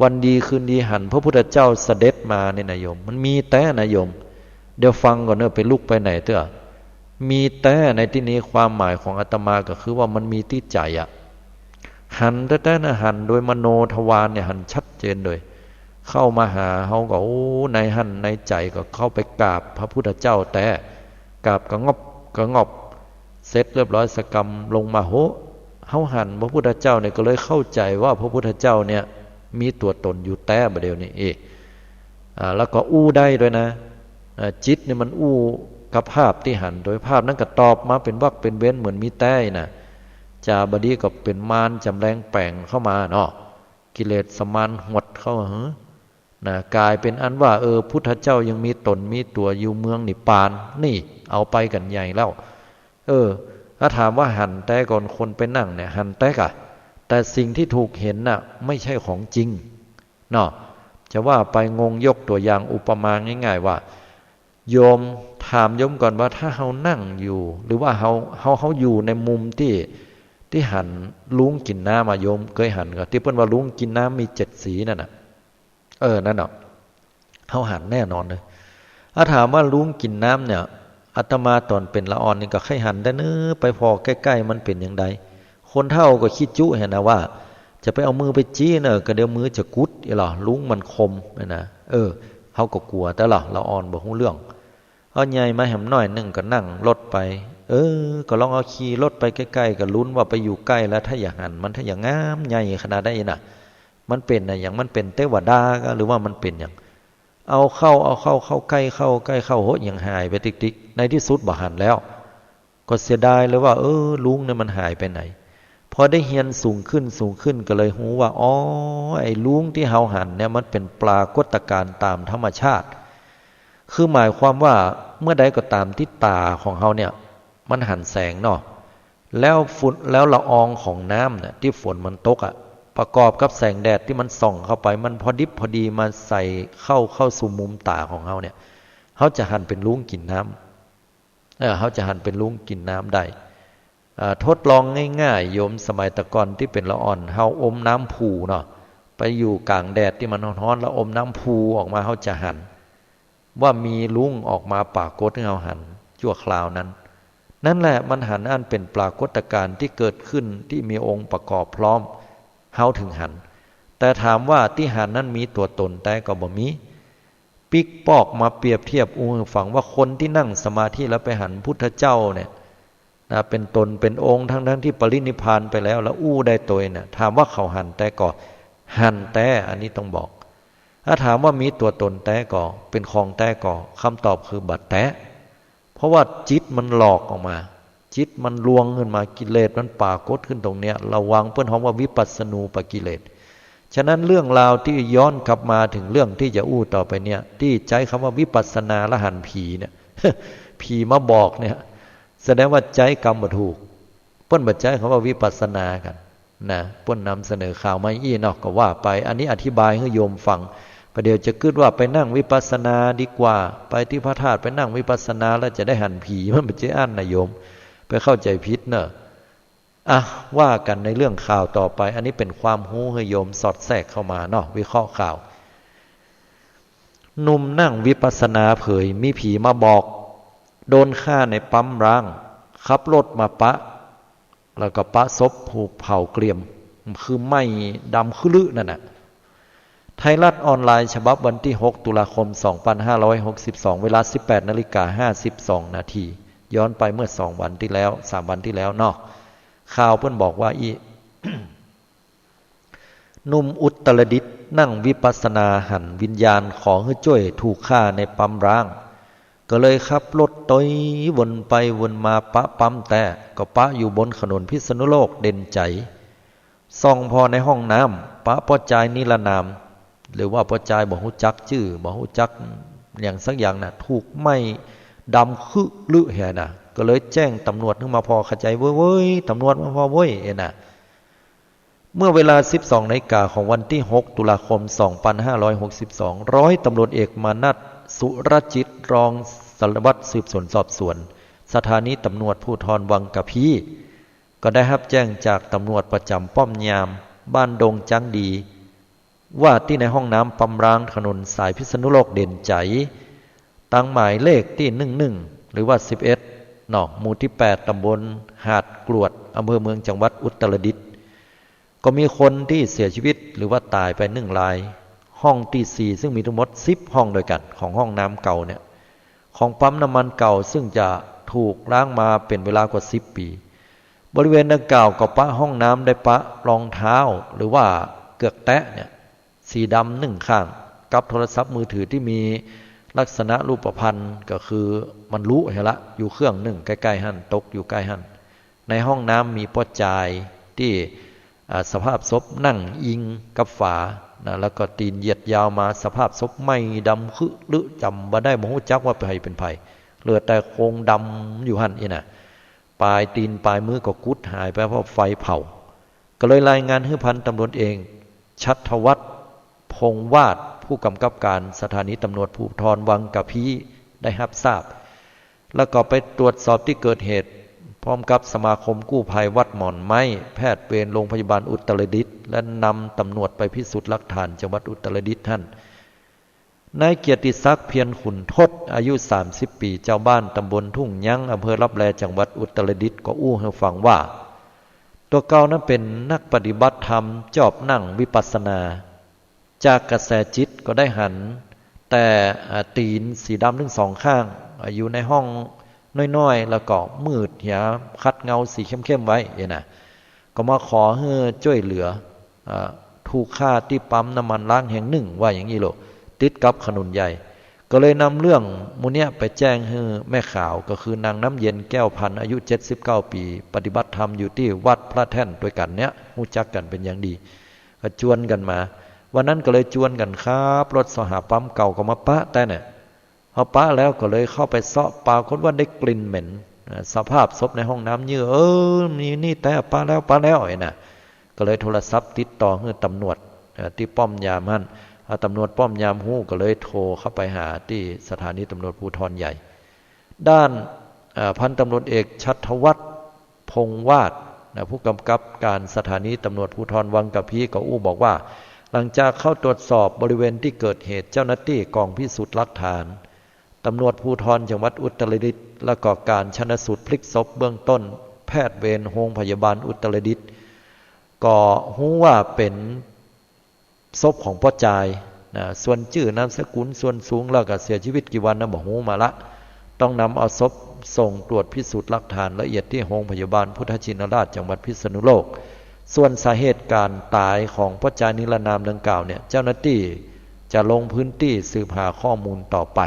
วันดีคืนดีหันพระพุทธเจ้าเสด็จมาเนี่ยนะโยมมันมีแต่นะโยมเดี๋ยวฟังก่อนเนอะไปลุกไปไหนเถอะมีแต่ในที่นี้ความหมายของอาตมาก็คือว่ามันมีที่ใจหันแต่นะหันโดยมโนทวารเนี่ยหันชัดเจนเลยเข้ามาหาเขาก็โอ้ในหันในใจก็เข้าไปกราบพระพุทธเจ้าแต่กราบกระงอบเสร็จเรียบร้อยสกรรมลงมาโหเขาหันพระพุทธเจ้าเนี่ยก็เลยเข้าใจว่าพระพุทธเจ้าเนี่ยมีตัวตนอยู่แต่ประเดี๋ยวนี้แล้วก็อู้ได้ด้วยนะจิตเนี่ยมันอู้กับภาพที่หันโดยภาพนั้นก็ตอบมาเป็นวรรคเป็นเว้นเหมือนมีแต่นะจาบดีก็เป็นมารจำแรงแปลงเข้ามาเนาะกิเลสสมานหดเข้านะกลายเป็นอันว่าพุทธเจ้ายังมีตนมีตัวอยู่เมืองนิพพานนี่เอาไปกันใหญ่แล้วถ้าถามว่าหันแต่ก่อนคนไปนั่งเนี่ยหันแต่กะแต่สิ่งที่ถูกเห็นน่ะไม่ใช่ของจริงเนาะจะว่าไปงงยกตัวอย่างอุปมาง่ายๆว่าโยมถามโยมก่อนว่าถ้าเฮานั่งอยู่หรือว่าเฮาอยู่ในมุมที่หันลุงกินน้ำมาโยมเคยหันก็ที่เพิ่นว่าลุงกินน้ำมี7สีนั่นน่ะนั่นเนาะเฮาหันแน่นอนเลยถ้าถามว่าลุงกินน้ำเนี่ยอาตมาตอนเป็นละอ่อนนี่ก็ใครหันได้เนื้อไปพอใกล้ๆมันเป็นอย่างใดคนเฒ่าก็คิดจุเห็นนะว่าจะไปเอามือไปจี้เนอะก็เดี๋ยวมือจะกุดอีหรอลุงมันคมนะเฮาก็กลัวแต่ละอ่อนบ่ฮู้เรื่องเอาใหญ่มาแหมหน่อยนึงก็นั่งรถไปก็ลองเอาขี่รถไปใกล้ๆก็ลุ้นว่าไปอยู่ใกล้แล้วถ้าอย่างหันมันถ้าอย่างงามใหญ่ขนาดได้น่ะมันเป็นน่ะอย่างมันเป็นเทวดาก็หรือว่ามันเป็นอย่างเอาเข้าใกล้เข้าโหอย่างหายไปติ๊กๆในที่สุดบ่หันแล้วก็เสียดายเลยว่าลุงเนี่ยมันหายไปไหนพอได้เฮียนสูงขึ้นก็เลยรู้ว่าไอ้ลุงที่เฮาหันเนี่ยมันเป็นปรากฏการณ์ตามธรรมชาติคือหมายความว่าเมื่อใดก็ตามที่ตาของเฮาเนี่ยมันหันแสงเนาะแล้วฝุ่นแล้วละอองของน้ำเนี่ยที่ฝนมันตกประกอบกับแสงแดดที่มันส่องเข้าไปมันพอดิบพอดีมาใส่เข้าสู่มุมตาของเฮาเนี่ยเฮาจะหันเป็นลุงกินน้ำเฮาจะหันเป็นลุงกินน้ำได้ทดลองง่ายๆโยมสมัยตะก่อนที่เป็นละอ่อนเฮาอมน้ำผูเนาะไปอยู่กลางแดดที่มันร้อนๆแล้วอมน้ำผูออกมาเฮาจะหันว่ามีลุงออกมาปรากฏให้เฮาหันชั่วคราวนั้นนั่นแหละมันหันอันเป็นปรากฏการณ์ที่เกิดขึ้นที่มีองค์ประกอบพร้อมเฮาถึงหันแต่ถามว่าที่หันนั้นมีตัวตนแต่ก็บ่มีปิกปอกมาเปรียบเทียบฟังว่าคนที่นั่งสมาธิแล้วไปหันพุทธเจ้าเนี่ยเป็นตนเป็นองค์ทั้งที่ปรินิพพานไปแล้วได้ตัวเนี่ยถามว่าเขาหันแต่ก็หันแต่อันนี้ต้องบอกถ้าถามว่ามีตัวตนแต่ก็เป็นของแต่ก็คำตอบคือบัดแต่เพราะว่าจิตมันหลอกออกมาจิตมันลวงขึ้นมากิเลสมันปรากฏขึ้นตรงเนี้ยระวังเพื่อนฮ้องว่าวิปัสสนูปกิเลสฉะนั้นเรื่องราวที่ย้อนกลับมาถึงเรื่องที่จะอู้ต่อไปเนี่ยที่ใช้คำว่าวิปัสสนาละหันผีเนี่ย ผีมาบอกเนี่ยแสดงว่าใจกรรมบ่ถูกเปิ้นบ่ใจคำว่าวิปัสสนากันนะเปิ้นนำเสนอข่าวมาเนาะก็ว่าไปอันนี้อธิบายให้โยมฟังประเดี๋ยวจะคิดว่าไปนั่งวิปัสสนาดีกว่าไปที่พระธาตุไปนั่งวิปัสสนาแล้วจะได้หันผีมันบ่ใช่อันนะโยมไปเข้าใจผิดเนอะว่ากันในเรื่องข่าวต่อไปอันนี้เป็นความรู้ให้โยมสอดแทรกเข้ามาเนาะวิเคราะห์ข่าว หนุ่มนั่งวิปัสสนาเผยมีผีมาบอกโดนฆ่าในปั๊มร้างขับรถมาปะแล้วก็ปะศพผูกเผาเกลี่ยมคือไหม้ดำคือลึนั่นน่ะไทยรัฐออนไลน์ฉบับวันที่6ตุลาคม2562เวลา 18:52 นาทีย้อนไปเมื่อ2 วันที่แล้ว3 วันที่แล้วเนาะข่าวเพิ่นบอกว่าหนุ่มอุตรดิตถ์นั่งวิปัสสนาหันวิญญาณของฮื้อจ้วยถูกฆ่าในปั๊มร้างก็เลยขับรถต้อยวนไปวนมาปะปั๊มแต่ก็ปะอยู่บนถนนพิษณุโลกเด่นใจส่องพอในห้องน้ำปะป้อจายนิรนามหรือว่าป้อจายบ่ฮู้จักชื่อบ่ฮู้จักอย่างสักอย่างน่ะถูกไหม้ดำคือลึแห่น่ะก็เลยแจ้งตำรวจขึ้นมาพอเข้าใจเว้ยตำรวจมาพอเว้ยน่ะเมื่อเวลา 12 นาฬิกาของวันที่6ตุลาคม2562ร้อยตำรวจเอกมานัสสุรจิตรองสารวัตรสืบสวนสอบสวนสถานีตำรวจภูธรวังกะพีก็ได้รับแจ้งจากตำรวจประจำป้อมยามบ้านดงจังดีว่าที่ในห้องน้ำปั๊มร้างถนนสายพิษณุโลกเด่นใจตั้งหมายเลขที่11หรือว่า11เนาะหมู่ที่8ตำบลหาดกรวดอำเภอเมืองจังหวัดอุตรดิตถ์ก็มีคนที่เสียชีวิตหรือว่าตายไป1 รายห้องที่4ซึ่งมีทั้งหมด10 ห้องด้วยกันของห้องน้ำเก่าเนี่ยของปั๊มน้ำมันเก่าซึ่งจะถูกล้างมาเป็นเวลากว่า10 ปีบริเวณดังกล่าวก็ปะห้องน้ำได้ปะรองเท้าหรือว่าเกือกแตะเนี่ยสีดำ1 ข้างกับโทรศัพท์มือถือที่มีลักษณะรูปพรรณก็คือมันรู้เห็นละอยู่เครื่อง1ใกล้ๆหั่นตกอยู่ใกล้หั่นในห้องน้ำมีป้อจายที่สภาพศพนั่งอิงกับฝานะแล้วก็ตีนเหยียดยาวมาสภาพศพไหม้ดำคือลึจำบ่ได้บ่ฮู้จักว่าเป็นไผเหลือแต่โครงดำอยู่หั่นน่ะปลายตีนปลายมือก็กุดหายไปเพราะไฟเผาก็เลยรายงานให้พันตำรวจเองชัทวัฒน์พงษ์วาดผู้กำกับการสถานีตำรวจภูธรวังกะพีได้รับทราบแล้วก็ไปตรวจสอบที่เกิดเหตุพร้อมกับสมาคมกู้ภัยวัดหม่อนไม้แพทย์เวรโรงพยาบาลอุตรดิตถ์และนำตำรวจไปพิสูจน์หลักฐานจังหวัดอุตรดิตถ์ท่านนายเกียรติศักดิ์เพียรขุนทดอายุ30 ปีเจ้าบ้านตำบลทุ่งยั้งอำเภอลับแลจังหวัดอุตรดิตถ์ก็อู้ให้ฟังว่าตัวเก่านั้นเป็นนักปฏิบัติธรรมจอบนั่งวิปัสสนาจากกระแสจิตก็ได้หันแต่ตีนสีดำทั้ง2 ข้างอยู่ในห้องน้อยๆแล้วก็มืดเหียคัดเงาสีเข้มๆไว้น่ะก็มาขอให้ช่วยเหลือถูกฆ่าที่ปั๊มน้ำมันล้างแห่งหนึ่งว่าอย่างนี้โลติดกับถนนใหญ่ก็เลยนำเรื่องมูเนี้ยไปแจ้งให้แม่ข่าวก็คือนางน้ำเย็นแก้วพันอายุ79 ปีปฏิบัติธรรมอยู่ที่วัดพระแท่นด้วยกันเนี้ยรู้จักกันเป็นอย่างดีก็ชวนกันมาวันนั้นก็เลยชวนกันครับรถสหปั๊มเก่าก็มาปะแต่เนี่ยพอปะแล้วก็เลยเข้าไปเสาะปากฏว่าได้กลิ่นเหม็นสภาพศพในห้องน้ำเยือนี่แต่ปะแล้วน่ะก็เลยโทรศัพท์ติดต่อให้ตำรวจที่ป้อมยามหั่นตำรวจป้อมยามฮู้ก็เลยโทรเข้าไปหาที่สถานีตำรวจภูธรใหญ่ด้านพันตำรวจเอกชัทวัฒน์พงษ์วาดผู้กำกับการสถานีตำรวจภูธรวังกะพีก็อู้บอกว่าหลังจากเข้าตรวจสอบบริเวณที่เกิดเหตุเจ้าหน้าที่กองพิสูจน์หลักฐานตำรวจภูธรจังหวัดอุตรดิตถ์และก็การชันสูตรพลิกศพเบื้องต้นแพทย์เวรโรงพยาบาลอุตรดิตถ์ก็รู้ว่าเป็นศพของพ่อจายส่วนชื่อนามสกุลส่วนสูงแล้วก็เสียชีวิตกี่วันนะบ่ฮู้มาละต้องนำเอาศพส่งตรวจพิสูจน์หลักฐานละเอียดที่โรงพยาบาลพุทธชินราชจังหวัดพิษณุโลกส่วนสาเหตุการตายของพ่อจายนิรนามดังกล่าวเนี่ยเจ้าหน้าที่จะลงพื้นที่สืบหาข้อมูลต่อไป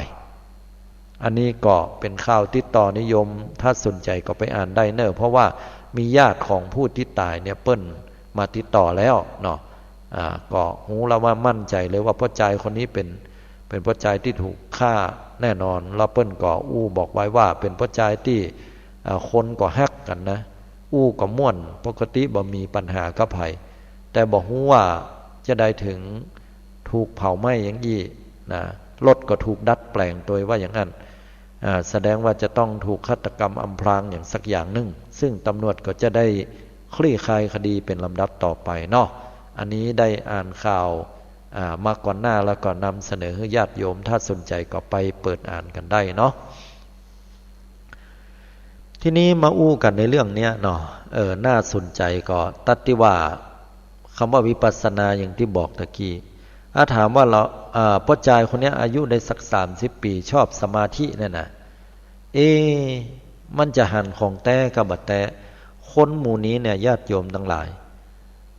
อันนี้ก็เป็นข่าวติดต่อนิยมถ้าสนใจก็ไปอ่านได้เนอะเพราะว่ามีญาติของผู้ที่ตายเนี่ยเปิ้นมาติดต่อแล้วเนาะก็หูเราว่ามั่นใจเลยว่าพ่อจายคนนี้เป็นพ่อจายที่ถูกฆ่าแน่นอนแล้วเปิ้นก็อู้บอกไว้ว่าเป็นพ่อจายที่คนก็ฮักกันนะอู้ก็ม่วนปกติบ่มีปัญหากับไผแต่บอกฮู้ว่าจะได้ถึงถูกเผาไหม้อย่างนี้นะรถก็ถูกดัดแปลงตัวว่าอย่างนั้นแสดงว่าจะต้องถูกฆาตกรรมอำพรางอย่างสักอย่างหนึ่งซึ่งตำรวจก็จะได้คลี่คลายคดีเป็นลำดับต่อไปเนาะอันนี้ได้อ่านข่าว มาก่อนหน้าแล้วก็นำเสนอให้ญาติโยมถ้าสนใจก็ไปเปิดอ่านกันได้เนาะทีนี้มาอู้กันในเรื่องเนี้ยเนาะน่าสนใจก็ตัดที่ว่าคำว่าวิปัสสนาอย่างที่บอกตะกี้ถามว่าเราพ่อจายคนนี้อายุได้สัก30 ปีชอบสมาธิเนี่ยนะมันจะหันของแต่กับบัดแต่คนหมู่นี้เนี่ยญาติโยมทั้งหลาย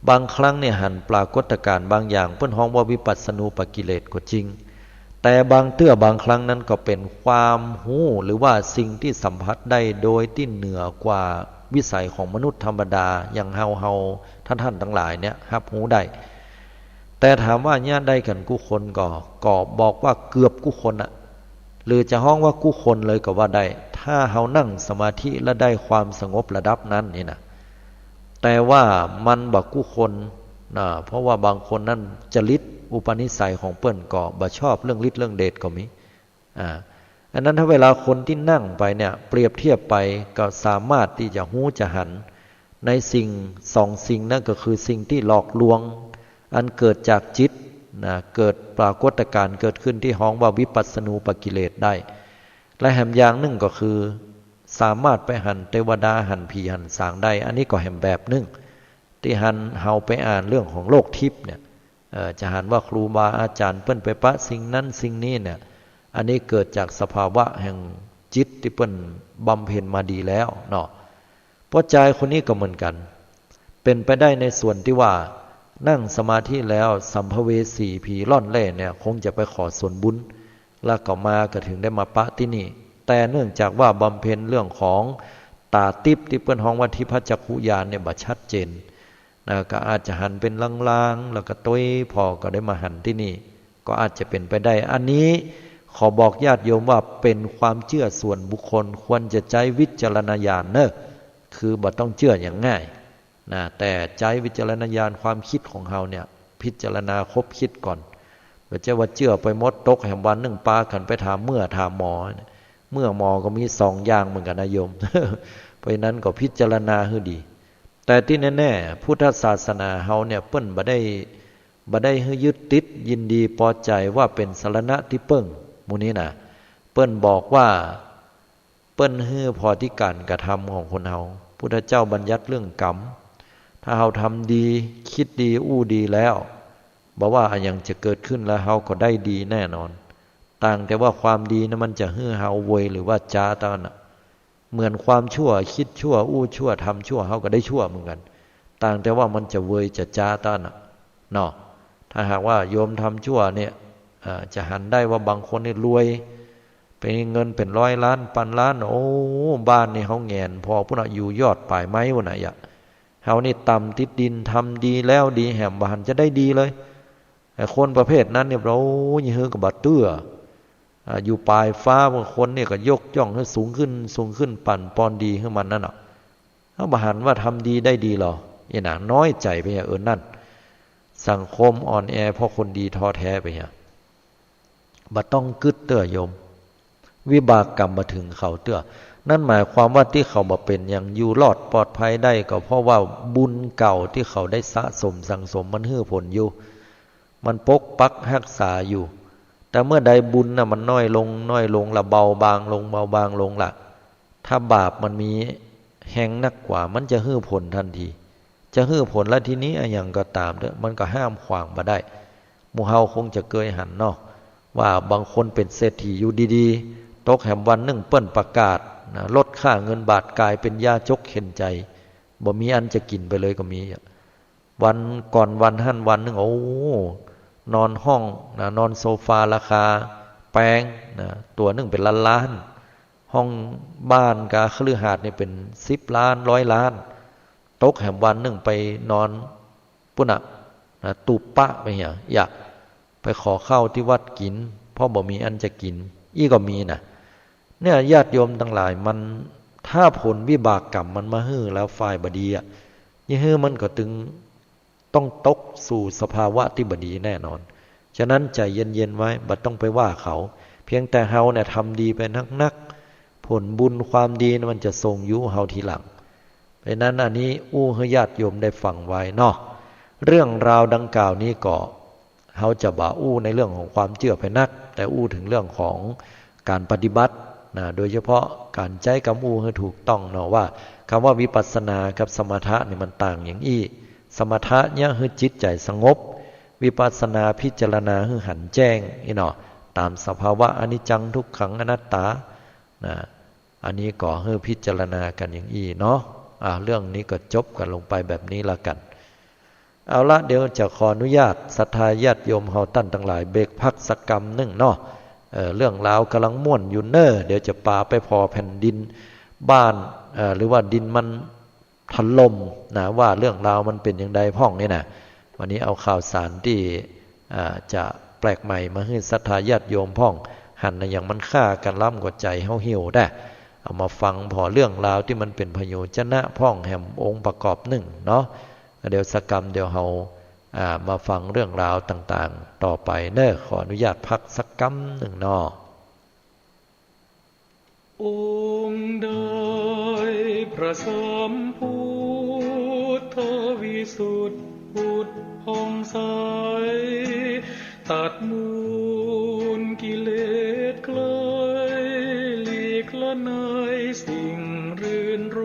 บางครั้งเนี่ยหันปรากฏการณ์บางอย่างเพิ่นฮ้องว่าวิปัสสนูปกิเลสก็จริงแต่บางเตื้อบางครั้งนั้นก็เป็นความหูหรือว่าสิ่งที่สัมผัสได้โดยที่เหนือกว่าวิสัยของมนุษย์ธรรมดาอย่างเฮาท่านทั้งหลายเนี่ยรับหูได้แต่ถามว่าเนี่ยได้กันกู้คนก็บอกว่าเกือบกู้คนอะหรือจะห้องว่ากู้คนเลยก็ว่าได้ถ้าเฮานั่งสมาธิและได้ความสงบระดับนั้นนี่นะแต่ว่ามันบอกกู้คนนะเพราะว่าบางคนนั้นจริตอุปนิสัยของเปิ้นก็บ่ชอบเรื่องฤทธิ์เรื่องเดชก็มีอันนั้นถ้าเวลาคนที่นั่งไปเนี่ยเปรียบเทียบไปก็สามารถที่จะหู้จะหันในสิ่ง2 สิ่งนั่นก็คือสิ่งที่หลอกลวงอันเกิดจากจิตนะเกิดปรากฏการณ์เกิดขึ้นที่ห้องว่าวิปัสสนูปกิเลสได้และแห่งอย่างหนึ่งก็คือสามารถไปหันเทวดาหันผีหันสางได้อันนี้ก็แห่งแบบหนึ่งที่หันเฮาไปอ่านเรื่องของโลกทิพย์เนี่ยจะหันว่าครูบาอาจารย์เปิ้นไปปะสิ่งนั้นสิ่งนี้เนี่ยอันนี้เกิดจากสภาวะแห่งจิตที่เปิ้นบำเพ็ญมาดีแล้วเนาะเพราะใจคนนี้ก็เหมือนกันเป็นไปได้ในส่วนที่ว่านั่งสมาธิแล้วสัมภเวสีผีล่อนเล่เนี่ยคงจะไปขอส่วนบุญแล้วก็มาก็ถึงได้มาปะที่นี่แต่เนื่องจากว่าบำเพ็ญเรื่องของตาติบที่เปิ้นฮ้องว่าทิพจักขุญาณเนี่ยบ่ชัดเจนนะก็อาจจะหันเป็นลางๆแล้วก็ต้ยพอก็ได้มาหันที่นี่ก็อาจจะเป็นไปได้อันนี้ขอบอกญาติโยมว่าเป็นความเชื่อส่วนบุคคลควรจะใช้วิจารณญาณเนอะคือบ่ต้องเชื่ออย่างง่ายนะแต่ใช้วิจารณญาณความคิดของเฮาเนี่ยพิจารณาคบคิดก่อนไม่ใช่ว่าเชื่อไปหมดตกแห่งวันหนึ่งปากันไปถามเมื่อถามหมอเมื่อหมอก็มี2 อย่างเหมือนกันนะโยม เพราะนั้นก็พิจารณาให้ดีแต่ที่แน่ๆพุทธศาสนาเฮาเนี่ยเปิ้นบ่ได้ให้ยึดติดยินดีพอใจว่าเป็นสรณะที่เปิ้งหมู่นี้น่ะเปิ้นบอกว่าเปิ้นให้พอที่การกระทำของคนเฮาพุทธเจ้าบัญญัติเรื่องกรรมถ้าเฮาทำดีคิดดีอู้ดีแล้วบอกว่าอันยังจะเกิดขึ้นแล้วเฮาก็ได้ดีแน่นอนต่างแต่ว่าความดีนั้นมันจะให้เฮาเวยหรือว่าจ้าตอนน่ะเหมือนความชั่วคิดชั่วอู้ชั่วทำชั่วเฮาก็ได้ชั่วเหมือนกันต่างแต่ว่ามันจะเวยจะจ้าตอนน่ะเนาะถ้าหากว่าโยมทำชั่วเนี่ยจะหันได้ว่าบางคนนี่รวยเป็นเงินเป็น100 ล้านพันล้านโอ้บ้านนี่เฮาแงนพอพุ่นน่ะอยู่ยอดปลายไม้พุ่นน่ะอย่าเฮานี่ต่ำติดดินทำดีแล้วดีแหมบ่หันจะได้ดีเลยแต่คนประเภทนั้นเนี่ยเราอย่าฮือก็บ่เตื้ออยู่ปลายฟ้าบางคนเนี่ยก็ยกย่องให้สูงขึ้นปั่นปอนดีให้มันนั่นน่ะเฮาบ่หันว่าทำดีได้ดีหรออย่าหนาน้อยใจไปอย่างนั่นสังคมอ่อนแอเพราะคนดีท้อแท้ไปอย่างบ่ต้องกึดเตื้อโยมวิบากกรรมมาถึงเขาเตื้อนั่นหมายความว่าที่เขามาเป็นอย่างอยู่รอดปลอดภัยได้ก็เพราะว่าบุญเก่าที่เขาได้สะสมสังสมมันให้ผลอยู่มันปกปักรักษาอยู่แต่เมื่อใดบุญน่ะมันน้อยลงละเบาบางลงละถ้าบาปมันมีแห้งนักกว่ามันจะให้ผลทันทีจะให้ผลแล้วทีนี้อย่างก็ตามเด้อมันก็ห้ามขวางบ่ได้หมู่เฮาคงจะเคยหันเนาะว่าบางคนเป็นเศรษฐีอยู่ดีๆตกแห่งวันหนึ่งเปิ้นประกาศลดค่าเงินบาทกลายเป็นยาจกเข็นใจบ่มีอันจะกินไปเลยก็มีวันก่อนวันหั่นวันนึงโอ้นอนห้องนอนโซฟาราคาแพงตัวนึงเป็นล้านห้องบ้านกาคฤหาสน์นี่เป็น10 ล้าน100 ล้านตกแห่งวันนึงไปนอนปุ่นตูปะไปอยากไปขอข้าวที่วัดกินเพราะบ่มีอันจะกินอีก็มีเนี่ยญาติโยมทั้งหลายมันถ้าผลวิบากกรรมมันมาฮื้อแล้วฝ่ายบดียี่ฮื้อมันก็ถึงต้องตกสู่สภาวะที่บดีแน่นอนฉะนั้นใจเย็นๆไว้บ่ต้องไปว่าเขาเพียงแต่เฮาเนี่ยทำดีไปนักผลบุญความดีมันจะส่งอยู่เฮาทีหลังเพราะนั้นอันนี้อู้ให้ญาติโยมได้ฟังไว้เนาะเรื่องราวดังกล่าวนี้ก็ เขาจะบ่าอู้ในเรื่องของความเชื่อไปนักแต่อู้ถึงเรื่องของการปฏิบัตินะโดยเฉพาะการใจกำอู้ให้ถูกต้องเนาะว่าคำว่าวิปัสสนากับสมถะนี่มันต่างอย่างอี้สมถะเนี่ยคือจิตใจสงบวิปัสสนาพิจารณาคือหันแจ้งอีเนาะตามสภาวะอนิจจังทุกขังอนัตตานะอันนี้ก็ให้พิจารณากันอย่างอี้เนาะเรื่องนี้ก็จบกันลงไปแบบนี้ละกันเอาละเดี๋ยวจะขออนุญาตศรัทธาญาติโยมเฮาตั้นทั้งหลายเบรกพักสักกรรมหนึ่งเนาะเรื่องราวกำลังม่วนอยู่เน้อเดี๋ยวจะปาไปพอแผ่นดินบ้านหรือว่าดินมันถล่มนะว่าเรื่องราวมันเป็นอย่างใดพ่องนี่นะวันนี้เอาข่าวสารที่จะแปลกใหม่มาให้ศรัทธาญาติโยมพ่องหันในอย่างมันฆ่ากันล้ำกว่าใจเฮาหิวได้เอามาฟังพอเรื่องราวที่มันเป็นพโยชนะพ่องแห่งองค์ประกอบหนึ่งเนาะเดี๋ยวสักกรรมเดี๋ยวเฮามาฟังเรื่องราวต่างๆต่อไปเนอะขออนุญาตพักสักกรรมหนึ่งเนาะองค์ใดพระสัมพุทธวิสุทธิพุทธผ่องใสตัดมูลกิเลสคลายหลีกละนายสิ่งรื่นร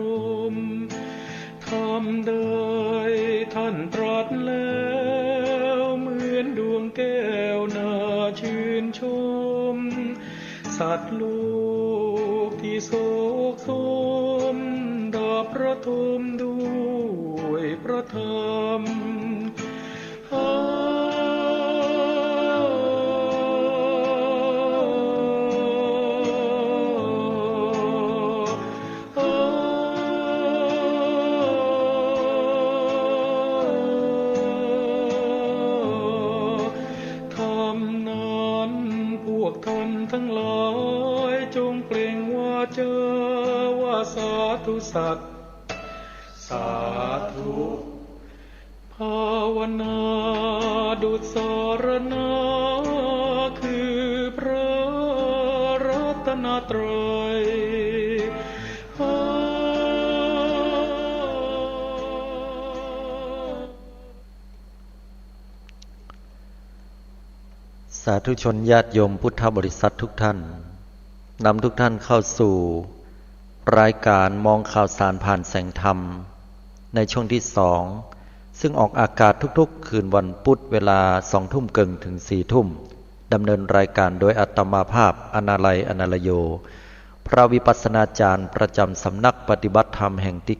มทำได้ท่านตรัสแล้วเหมือนดวงแก้วน่าชื่นชมสัตว์โลกที่โศกโศมดับระทมด้วยพระธรรมทั้งหลายจงเปล่งวาจาว่าสาธุสัตว์สาธุภาวนาดุจสรณะคือพระรัตนตรัยสาธุชนญาติโยมพุทธบริษัททุกท่านนำทุกท่านเข้าสู่รายการมองข่าวสารผ่านแสงธรรมในช่วงที่2ซึ่งออกอากาศทุกๆคืนวันพุธเวลา 20:30 น. ถึง 4:00 น. ดำเนินรายการโดยอาตมาภาพอนาลัยอนาลโยพระวิปัสสนาจารย์ประจำสำนักปฏิบัติธรรมแห่งที่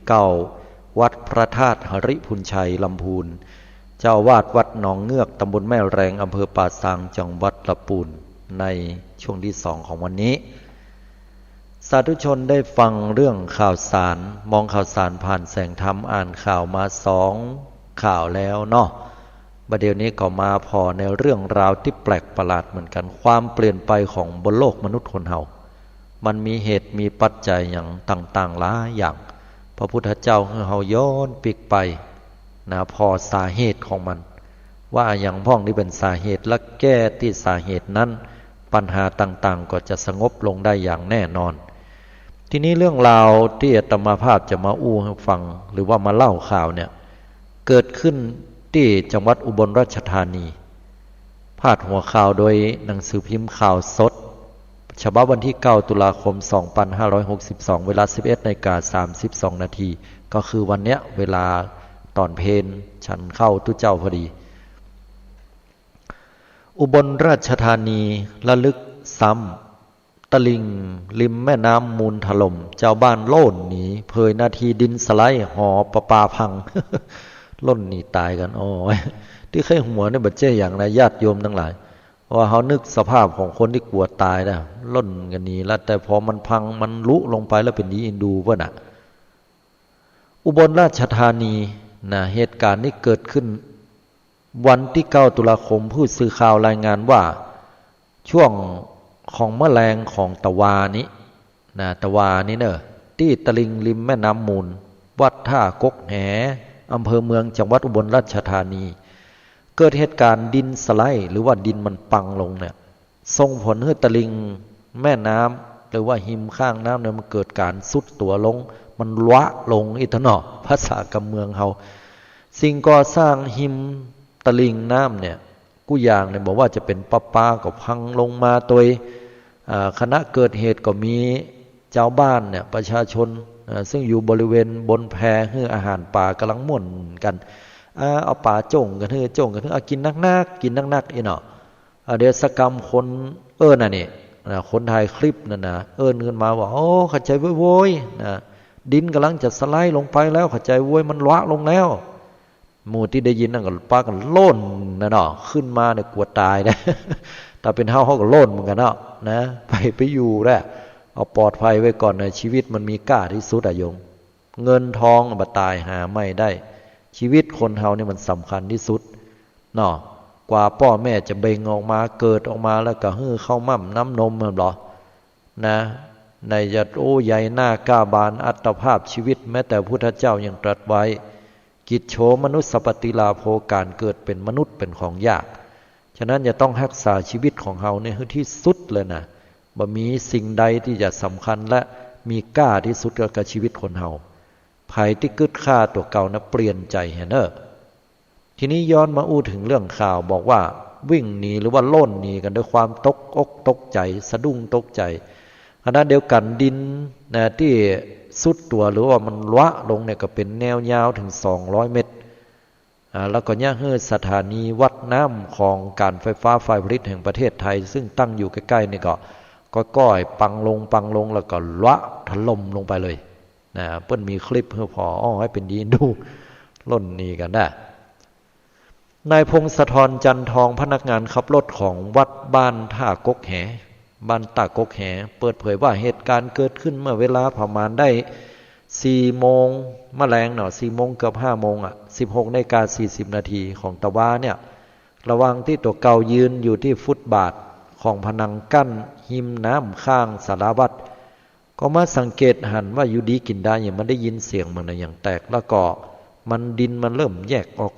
9วัดพระธาตุหริพุนชัยลำพูนเจ้าวาดวัดหนองเงือกตำบลแม่แรงอำเภอป่าซางจังหวัดลำพูนในช่วงที่2ของวันนี้สาธุชนได้ฟังเรื่องข่าวสารมองข่าวสารผ่านแสงธรรมอ่านข่าวมา2ข่าวแล้วเนาะบัดเดี๋ยวนี้ก็มาพอในเรื่องราวที่แปลกประหลาดเหมือนกันความเปลี่ยนไปของบนโลกมนุษย์คนเฮามันมีเหตุมีปัจจัยอย่างต่างๆหลายอย่างพระพุทธเจ้าให้เฮาย้อนปิกไปนะพอสาเหตุของมันว่าอย่างพ้องที่เป็นสาเหตุและแก้ที่สาเหตุนั้นปัญหาต่างๆก็จะสงบลงได้อย่างแน่นอนทีนี้เรื่องราวที่อาตมาภาพจะมาอู้ให้ฟังหรือว่ามาเล่าข่าวเนี่ยเกิดขึ้นที่จังหวัดอุบลราชธานีพาดหัวข่าวโดยหนังสือพิมพ์ข่าวสดฉบับวันที่9 ตุลาคม 2562 เวลา 11:32 นาทีก็คือวันเนี้ยเวลาตอนเพลฉันเข้าทุเจ้าพอดีอุบลราชธานีระลึกซ้ำตลิ่งริมแม่น้ำมูลถล่มเจ้าบ้านโล่นหนีเผยนาทีดินสไลด์หอประปาพัง ล่นหนีตายกันโอ้ยที่เคยหัวในบัดเจ้อย่างไรญาติโยมทั้งหลายว่าเขานึกสภาพของคนที่กลัวตายนะล่นกันนี้แล้วแต่พอมันพังมันลุลงไปแล้วเป็นดีอินดูเพื่อนอ่ะอุบลราชธานีนะเหตุการณ์นี้เกิดขึ้นวันที่9 ตุลาคมผู้สื่อข่าวรายงานว่าช่วงของแมลงของตะวานี้นะตะวานี้เนอะที่ตลิ่งริมแม่น้ำมูลวัดท่ากกแหอำเภอเมืองจังหวัดอุบลราชธานีเกิดเหตุการณ์ดินสไลด์หรือว่าดินมันปังลงเนี่ยส่งผลให้ตลิ่งแม่น้ำหรือว่าหิมข้างน้ำเนี่ยมันเกิดการซุดตัวลงมันละลงอิทนอภาษากำเมืองเฮาสิ่งก่อสร้างหิมตลิ่งน้ำเนี่ย กู้อย่างเนี่ยบอกว่าจะเป็นประปาก็พังลงมาโดยคณะเกิดเหตุก็มีเจ้าบ้านเนี่ยประชาชนซึ่งอยู่บริเวณบนแพให้อาหารป่ากำลังม่วนกันเอาป่าจ่งกันเถอะจ่งกันเถอะกินนักๆกินนักๆอีเนาะเดี๋ยวสกรรมคนน่ะนี่คนถ่ายคลิปนั่นนะขึ้นมาว่าโอ้ขัดใจโว้ยนะดินกำลังจะสไลด์ลงไปแล้วขัดใจโว้ยมันละลงแล้วหมู่ที่ได้ยินนั่นก็ป้ากันโล่นนะเนาะขึ้นมาเนี่ยกลัวตายนะถ้าเป็นเฮาก็โล่นเหมือนกันเนาะนะไปอยู่แหละเอาปลอดภัยไว้ก่อนนะชีวิตมันมีค่าที่สุดอะโยมเงินทองบ่ตายหาไม่ได้ชีวิตคนเฮานี่มันสำคัญที่สุดเนาะกว่าพ่อแม่จะเบ่งออกมาเกิดออกมาแล้วก็เข้าม่ำน้ำนมมันหรอนะในจะโอ้ใหญ่หน้ากล้าบานอัตภาพชีวิตแม้แต่พุทธเจ้ายังตรัสไว้กิจโฉมนุสสปฏิลาโภการเกิดเป็นมนุษย์เป็นของยากฉะนั้นจะต้องรักษาชีวิตของเฮาเนี่ยให้ที่สุดเลยนะบ่มีสิ่งใดที่จะสำคัญและมีค่าที่สุดกับชีวิตคนเฮาภัยที่กึดฆ่าตัวเก่านะเปลี่ยนใจเห็นเนอะทีนี้ย้อนมาอู้ถึงเรื่องข่าวบอกว่าวิ่งหนีหรือว่าโล่นหนีกันด้วยความตกอกตกใจสะดุ้งตกใจขณะเดียวกันดินนะที่สุดตัวหรือว่ามันละลงเนี่ยก็เป็นแนวยาวถึง200 เมตรแล้วก็ย่างเฮือสถานีวัดน้ำของการไฟฟ้าฝ่ายผลิตแห่งประเทศไทยซึ่งตั้งอยู่ใกล้ๆนี่ก็ก้อยปังลงแล้วก็ละถล่มลงไปเลยนะเปิ้นมีคลิปเพื่อพอให้เป็นดีดูล่นนี้กันได้นายพงศธรจันทองพนักงานขับรถของวัดบ้านท่ากกแหบ้านตากกแหเปิดเผยว่าเหตุการณ์เกิดขึ้นเมื่อเวลาประมาณได้4 โมงมะแรงเนาะ4 โมงเกือบ5 โมง16:40 นาทีของตะวาเนี่ยระหว่างที่ตัวเก่ายืนอยู่ที่ฟุตบาทของผนังกั้นหิมน้ำข้างศาลาวัดก็มาสังเกตหันว่าอยู่ดีกินได้อย่างมันได้ยินเสียงมันอย่างแตกแล้วก็มันดินมันเริ่มแยกออก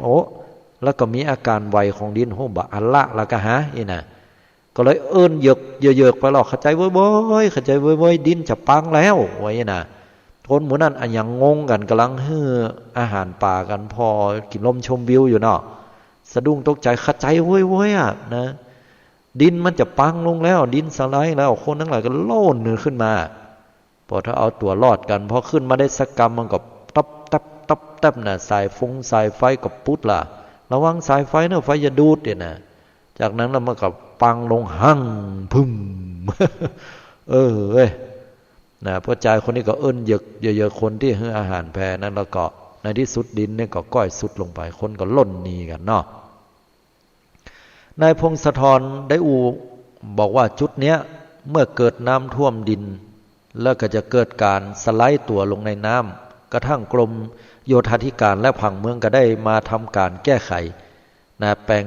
โอ้แล้วก็มีอาการไวของดินโหบะอัลละแล้วก็หาอีน่ะก็เลยเหยกไปหรอกเข้าใจเว้ยเข้าใจเว้ยดินจะปังแล้วไว้น่ะคนหมู่นั้นยังงงกันกำลังฮืออาหารป่ากันพอกินลมชมวิวอยู่เนาะสะดุ้งตกใจเข้าใจเว้ยอ่ะนะดินมันจะปังลงแล้วดินสไลด์แล้วคนทั้งหลายก็โล่นขึ้นมาพอถ้าเอาตัวรอดกันพอขึ้นมาได้สักกรรมมันก็ตับน่ะสายไฟก็ปุ๊ดล่ะระวังสายไฟเนอะไฟจะดูดเนี่ยนะจากนั้นแล้วมันก็ปังลงหั่งพึ่มเว้ยนะพอใจคนนี้ก็เหยอะคนที่ให้อาหารแพนั้นแล้วก็ในที่สุดดินเนี่ยก็ก้อยสุดลงไปคนก็ล่นหนีกันเนาะนายพงศธรได้บอกว่าจุดเนี้ยเมื่อเกิดน้ำท่วมดินแล้วก็จะเกิดการสไลด์ตัวลงในน้ำกระทั่งกรมโยธาธิการและผังเมืองก็ได้มาทำการแก้ไขนะแปลง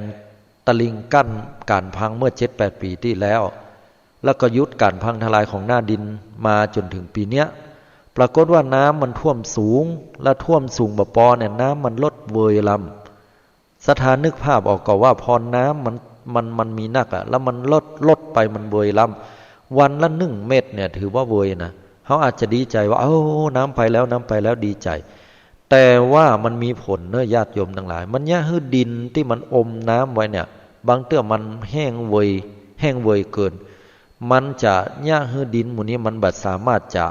ตลิ่งกั้นการพังเมื่อ 7-8 ปีที่แล้วแล้วก็ยุดการพังทลายของหน้าดินมาจนถึงปีเนี้ยปรากฏว่าน้ำมันท่วมสูงและท่วมสูงบ่พอเนี่ยน้ำมันลดเวยลำสถานนึกภาพออกก็ว่าพอน้ำมันมีนักอ่ะแล้วมันลดไปมันเวยลำวันละ1 เม็ดเนี่ยถือว่าเวยนะเขาอาจจะดีใจว่าน้ำไปแล้วดีใจแต่ว่ามันมีผลเนื้อญาติโยมทั้งหลายมันเนี่ยคือดินที่มันอมน้ำไว้เนี่ยบางเตื้อมันแห้งเวยเกินมันจะเนี่ยคือดินหมู่นี้มันบัดสามารถจะ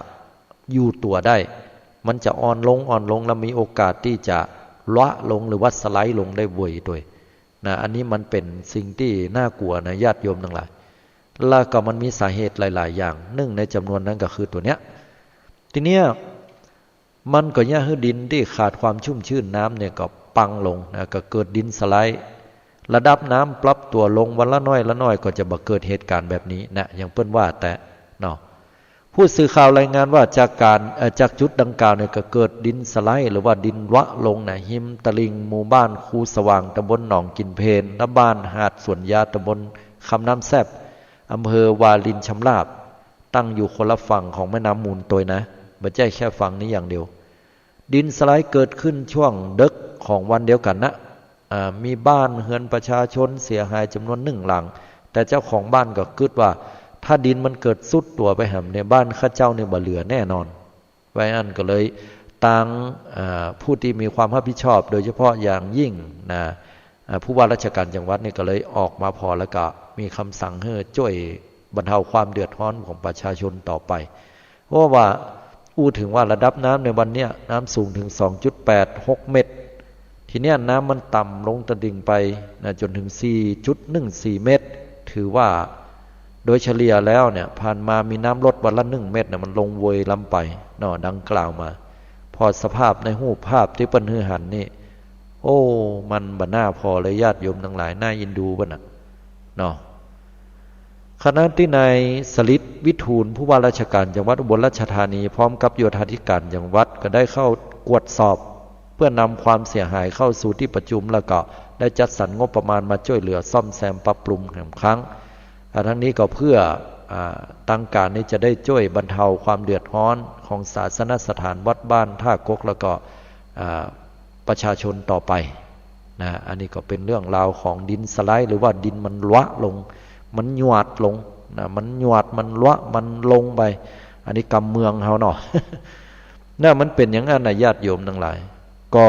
อยู่ตัวได้มันจะอ่อนลงแล้วมีโอกาสที่จะละลงหรือว่าสไลด์ลงได้เวยด้วยนะอันนี้มันเป็นสิ่งที่น่ากลัวนะญาติโยมทั้งหลายแล้วก็มันมีสาเหตุหลายๆอย่างหนึ่งในจำนวนนั้นก็คือตัวเนี้ยทีเนี้ยมันก็เนี่ยคือดินที่ขาดความชุ่มชื้นน้ำเนี่ยก็ปังลงนะก็เกิดดินสไลด์ระดับน้ำปรับตัวลงวันละน้อยก็จะบ่เกิดเหตุการณ์แบบนี้นะอย่างเปิ้นว่าแต่เนาะผู้สื่อข่าวรายงานว่าจากจุดดังกล่าวเนี่ยก็เกิดดินสไลด์หรือว่าดินวะลงนะหิมตะลิงหมู่บ้านคูสว่างตำบลหนองกินเพลและบ้านหาดสวนยาตำบลคำน้ำแซบอำเภอวารินชำราบตั้งอยู่คนละฝั่งของแม่น้ำมูลตัวนะไม่ใช่แค่ฝั่งนี้อย่างเดียวดินสไลด์เกิดขึ้นช่วงดึกของวันเดียวกันนะมีบ้านเฮือนประชาชนเสียหายจำนวน1 หลังแต่เจ้าของบ้านก็คิดว่าถ้าดินมันเกิดสุดตัวไปแหมในบ้านข้าเจ้าเนี่ยบ่เหลือแน่นอนไว้อันก็เลยต่างผู้ที่มีความรับผิดชอบโดยเฉพาะอย่างยิ่งนะ ผู้ว่าราชการจังหวัดนี่ก็เลยออกมาพอแล้วก็มีคำสั่งให้ช่วยบรรเทาความเดือดร้อนของประชาชนต่อไปเพราะว่าอู้ถึงว่าระดับน้ำในวันเนี้ยน้ำสูงถึง 2.86 เมตรทีเนี้ยน้ำมันต่ำลงตะดิ่งไปนะจนถึง 4.14 เมตรถือว่าโดยเฉลี่ยแล้วเนี่ยผ่านมามีน้ำลดวันละ1 เมตรเนี่ยมันลงเวยล้ำไปเนาะดังกล่าวมาพอสภาพในรูปภาพที่เปิ้นฮือหันนี่โอ้มันบ่น่าพอเลยญาติโยมทั้งหลายน่ายินดูบ่น่ะเนาะขณะที่นายสฤทธิ์วิทูลผู้ว่าราชการจังหวัดอุบลราชธานีพร้อมกับโยธาธิการจังหวัดก็ได้เข้ากวดสอบเพื่อนำความเสียหายเข้าสู่ที่ประชุมแล้วก็ได้จัดสรรงบประมาณมาช่วยเหลือซ่อมแซมปรับปรุงอีกครั้งทั้งนี้ก็เพื่อตั้งการนี้จะได้ช่วยบรรเทาความเดือดร้อนของศาสนสถานวัดบ้านท่ากกแล้วก็ประชาชนต่อไปนะอันนี้ก็เป็นเรื่องราวของดินสไลด์หรือว่าดินมันละลงมันหยวดลงนะมันหยวดมันละมันลงไปอันนี้กำเมืองเฮาเนาะ น่ามันเป็นอย่างนั้นนะญาติโยมทั้งหลายก็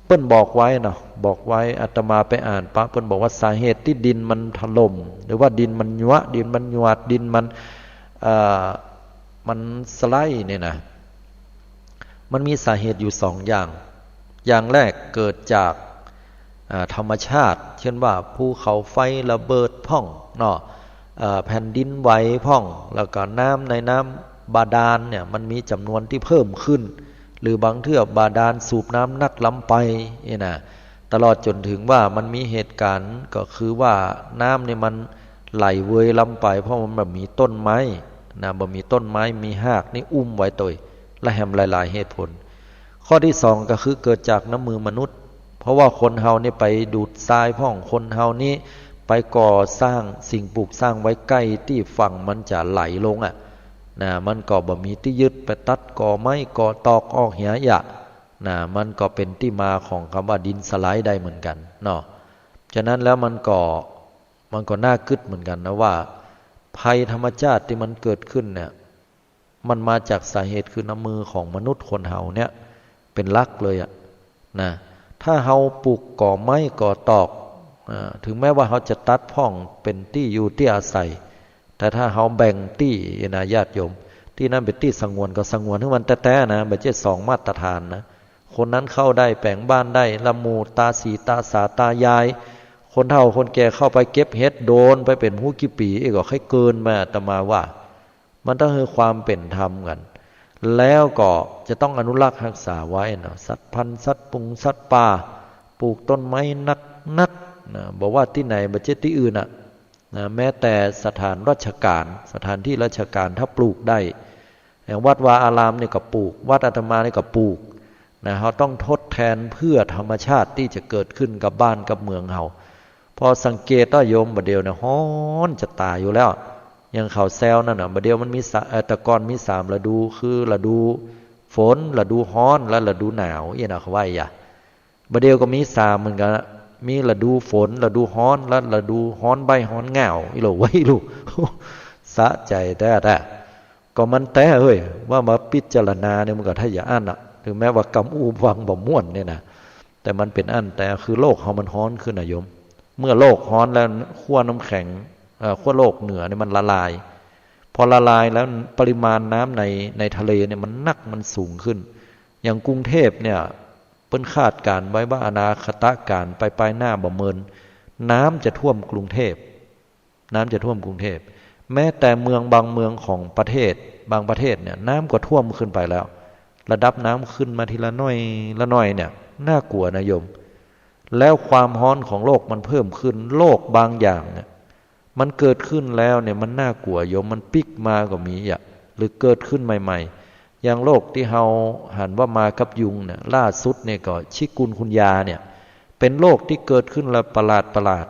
เปิ้นบอกไว้เนาะบอกไว้อาตมาไปอ่านปั๊บเปิ้นบอกว่าสาเหตุที่ดินมันถล่มหรือว่าดินมันยวะดินมันหยวดดินมันสไลด์เนี่ยนะมันมีสาเหตุอยู่2 อย่างอย่างแรกเกิดจากธรรมชาติเช่นว่าภูเขาไฟระเบิดพ่องเนาะแผ่นดินไหวพ่องแล้วก็น้ำในน้ำบาดาลเนี่ยมันมีจำนวนที่เพิ่มขึ้นหรือบางเทื่อบาดาลสูบน้ำนักล้ำไปนี่นะตลอดจนถึงว่ามันมีเหตุการณ์ก็คือว่าน้ำเนี่ยมันไหลเวยล้ำไปเพราะมันแบบมีต้นไม้นะบ่มีต้นไม้มีหากนี่อุ้มไว้ตัวและแหมหลายๆเหตุผลข้อที่2ก็คือเกิดจากน้ำมือมนุษย์เพราะว่าคนเฮานี่ไปดูดทรายพ่องคนเฮานี่ไปก่อสร้างสิ่งปลูกสร้างไว้ใกล้ที่ฝั่งมันจะไหลลงนะมันก็บ่มีที่ยึดไปตัดก่อไม้ก่อตอกออกเหียยะนะมันก็เป็นที่มาของคำว่าดินสไลด์ได้เหมือนกันเนาะฉะนั้นแล้วมันก็น่าคิดเหมือนกันนะว่าภัยธรรมชาติที่มันเกิดขึ้นเนี่ยมันมาจากสาเหตุคือน้ำมือของมนุษย์คนเฮาเนี่ยเป็นหลักเลยนะถ้าเฮาปลูกก่อไม้ก่อตอกถึงแม้ว่าเฮาจะตัดพ่องเป็นที่อยู่ที่อาศัยแต่ถ้าเฮาแบ่งที่นะญาติโยมที่นั้นเป็นที่สงวนก็สงวนให้มันแท้ๆนะไม่ใช่2 มาตรฐานนะคนนั้นเข้าได้แปลงบ้านได้ละหมู่ตาสีตาสาตายายคนเฒ่าคนแก่เข้าไปเก็บเห็ดโดนไปเป็นหู้กี่ปีก็ให้เกินมาอาตมาว่ามันต้องคือความเป็นธรรมกันแล้วก็จะต้องอนุรักษ์รักษาไว้นะสัตว์พันธุ์สัตว์ปุงสัตว์ป่าปลูกต้นไม้นักนะบอกว่าที่ไหนบ่ใช่ที่อื่นนะแม้แต่สถานราชการสถานที่ราชการถ้าปลูกได้อย่างวัดวาอารามนี่ก็ปลูกวัดอาตมานี่ก็ปลูกนะเขาต้องทดแทนเพื่อธรรมชาติที่จะเกิดขึ้นกับบ้านกับเมืองเฮาพอสังเกตว่าโยมบ่เดียวเนี่ยฮ้อนจะตายอยู่แล้วอย่างเขาแซวนั่นน่ะบ่เดียวมันมีตะกอนมี3 ฤดูคือฤดูฝนฤดูร้อนและฤดูหนาวอีน่ะเขาว่าอย่าบ่เดียวก็มี3เหมือนกันมีฤดูฝนฤดูร้อนและฤดูร้อนใบร้อนเหงาอีโหลไว้ลูกสะใจแต่ก็มันแต่เอ้ยว่ามาพิจารณาเนี่ยมันก็ถ้าอย่าอั้นถึงแม้ว่ากำอูวังบ่ม่วนเนี่ยนะแต่มันเป็นอั้นแต่คือโลกเฮามันร้อนขึ้นนะโยมเมื่อโลกร้อนแล้วขั้วน้ำแข็งขั้วโลกเหนือเนี่ยมันละลายพอละลายแล้วปริมาณน้ำในทะเลเนี่ยมันนักมันสูงขึ้นอย่างกรุงเทพเนี่ยเปิ้นคาดการไว้ว่าอนาคตการไปหน้าบ่เมินน้ำจะท่วมกรุงเทพน้ำจะท่วมกรุงเทพแม้แต่เมืองบางเมืองของประเทศบางประเทศเนี่ยน้ำก็ท่วมขึ้นไปแล้วระดับน้ำขึ้นมาทีละน้อยละน้อยเนี่ยน่ากลัวนะโยมแล้วความร้อนของโลกมันเพิ่มขึ้นโลกบางอย่างเนี่ยมันเกิดขึ้นแล้วเนี่ยมันน่ากลัวโยมมันปิกมาก็มีหรือเกิดขึ้นใหม่ๆอย่างโรคที่เฮาหันว่ามากับยุงเนี่ยล่าสุดเนี่ยก็ชิกุนคุนยาเนี่ยเป็นโรคที่เกิดขึ้นแล้วประหลาด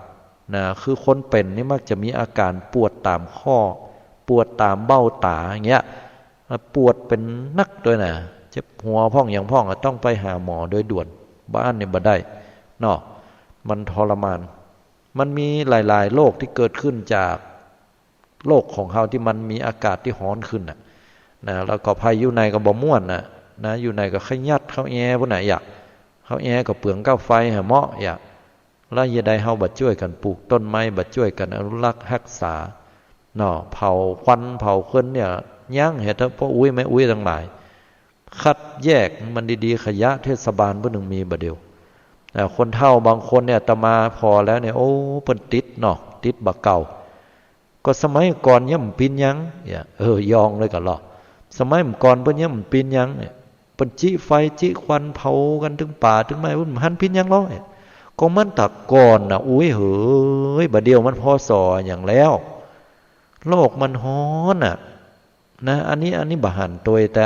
นะคือคนเป็นนี่มักจะมีอาการปวดตามข้อปวดตามเบ้าตาอย่างเงี้ยปวดเป็นนักด้วยนะเจ็บหัวพ่องอย่างพ่องต้องไปหาหมอโดยด่วนบ้านเนี่ยบ่ได้เนาะมันทรมานมันมีหลายๆโรคที่เกิดขึ้นจากโลกของเขาที่มันมีอากาศที่ร้อนขึ้นนะแล้วก็ภัยอยู่ในก็บ่ม่วนนะอยู่ในก็ขยัดเข้าแอร์พวกไหนเขาแอร์ก็เปลืองก้าวไฟหาเหมาะ แล้วอย่าได้เฮาบัดช่วยกันปลูกต้นไม้บัดช่วยกันอนุรักษ์รักษาเนาะเผาควันเผาควันเนี่ยยั้งเหตุเพราะอุ้ยไม่อุ้ยทั้งหลายคัดแยกมันดีๆขยะเทศบาลเพิ่นนึงมีบ่เดียวแต่คนเฒ่าบางคนเนี่ยตมาพอแล้วเนี่ยโอ้เพิ่นติดเนาะติดบักเก่าก็สมัยก่อนย่ำปีนยังเนี่ยยองเลยก็หรอสมัยก่อนเพิ่นย่ำปีนยังเนี่ยเพิ่นจิไฟจิควันเผากันถึงป่าถึงไม้พุ่นหันปีนยังร้อยก็มันตะก่อนน่ะอุ้ยเฮ้ยบัดเดียวมันพอสออย่างแล้วโลกมันฮ้อนน่ะนะอันนี้บ่หันตัวแต่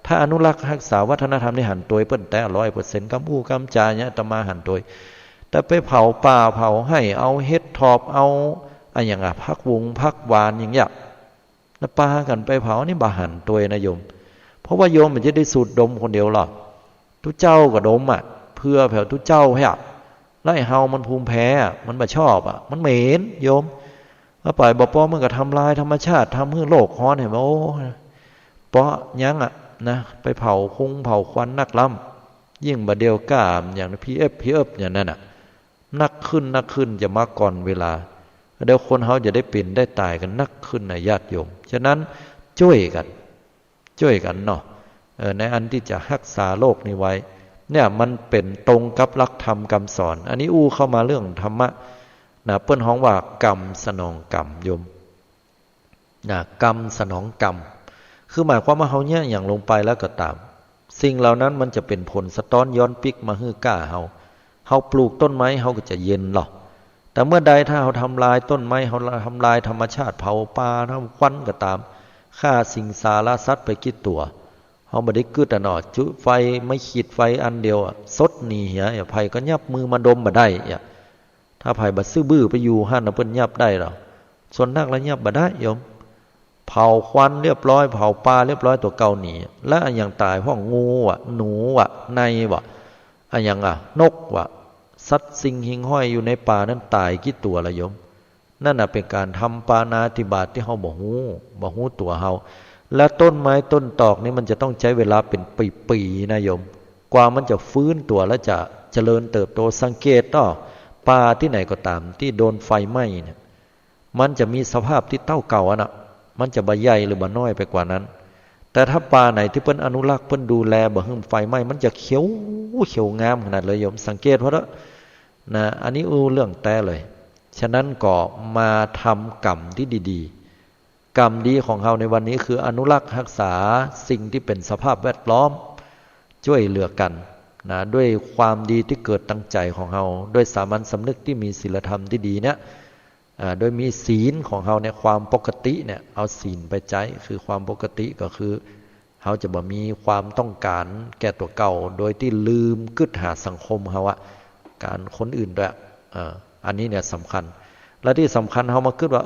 ถ้าอนุรักษ์รักษาวัฒนธรรมนี่หันตัวเปิ้นแต่ 100% กำอู้กำจาเนี่ยอาตมาหันตัวแต่ไปเผาป่าเผาให้เอาเฮ็ดทอบเอาอันอย่างพักวงพักหวานอย่างเงี้ยแล้วปากันไปเผานี่บ่หันตัวนะโยมเพราะว่าโยมมันจะได้สูดดมคนเดียวหรอกทุกเจ้าก็ดมอ่ะเพื่อแผ่วทุกเจ้าให้อ่ะไล่เฮามันภูมิแพ้มันบ่ชอบอ่ะมันเหม็นโยมแล้วปล่อยบ่ป้อมันก็ทำลายธรรมชาติทำให้โลกร้อนเห็นบ่โอ้เพราะยังอ่ะนะไปเผาคงเผาควันนักล้ำยิ่งบ่เดียวก้ามอย่างPFอย่างนั้นน่ะนักขึ้นจะมาก่อนเวลาเดี๋ยวคนเขาจะได้เป็นได้ตายกันนักขึ้นนะญาติโยมฉะนั้นช่วยกันเนาะในอันที่จะรักษาโลกนี้ไว้เนี่ยมันเป็นตรงกับหลักธรรมคำสอนอันนี้อู้เข้ามาเรื่องธรรมะนะเปิ้นฮ้องว่ากรรมสนองกรรมโยมนะกรรมสนองกรรมคือหมายความว่าเฮาเนี่ยอย่างลงไปแล้วก็ตามสิ่งเหล่านั้นมันจะเป็นผลสะท้อนย้อนปิกมาฮื้อก้าเฮาปลูกต้นไม้เฮาก็จะเย็นหรอกแต่เมื่อใดถ้าเฮาทำลายต้นไม้เฮาทำลายธรรมชาติเผาป่าทำควันก็ตามฆ่าสิ่งสารสัตว์ไปกี่ตัวเฮาบ่ได้กึดอ่ะเนาะจุไฟไม่ขีดไฟอันเดียวสดหนีเหียไผก็ยับมือมาดมบ่ได้ถ้าไผบ่ซื่อบื้อไปอยู่หั่นน่ะเพิ่นยับได้หรอส่วนนักละยับบ่ได้โยมเผาควันเรียบร้อยเผาปลาเรียบร้อยตัวเก่าหนีและอันอย่างตายพวกงูหนูในอันอย่างนกสัตว์สิ่งหิ่งห้อยอยู่ในป่านั้นตายกี่ตัวละโยมนั่นน่ะเป็นการทำปาณาติบาตที่เฮาบ่ฮู้ตัวเฮาและต้นไม้ต้นตอกนี่มันจะต้องใช้เวลาเป็นปีๆนะโยมกว่ามันจะฟื้นตัวและจะเจริญเติบโตสังเกตต่อป่าที่ไหนก็ตามที่โดนไฟไหม้เนี่ยมันจะมีสภาพที่เท่าเก่าน่ะมันจะบ่ใหญ่หรือบ่น้อยไปกว่านั้นแต่ถ้าป่าไหนที่เพิ่นอนุรักษ์เพิ่นดูแลบ่ให้ไฟไหม้มันจะเขียวงามขนาดเลยโยมสังเกตเพราะนะอันนี้เรื่องแต่เลยฉะนั้นก็มาทำกรรมที่ดีๆกรรมดีของเราในวันนี้คืออนุรักษ์รักษาสิ่งที่เป็นสภาพแวดล้อมช่วยเหลือกันนะด้วยความดีที่เกิดตั้งใจของเราด้วยสามัญสำนึกที่มีศีลธรรมที่ดีเนี่ยโดยมีศีลของเราเนี่ยความปกติเนี่ยเอาศีลไปใจคือความปกติก็คือเราจะบ่มีความต้องการแก่ตัวเก่าโดยที่ลืมกึศหาสังคมเราการคนอื่นด้วยอันนี้เนี่ยสำคัญและที่สำคัญเรามาคิดว่า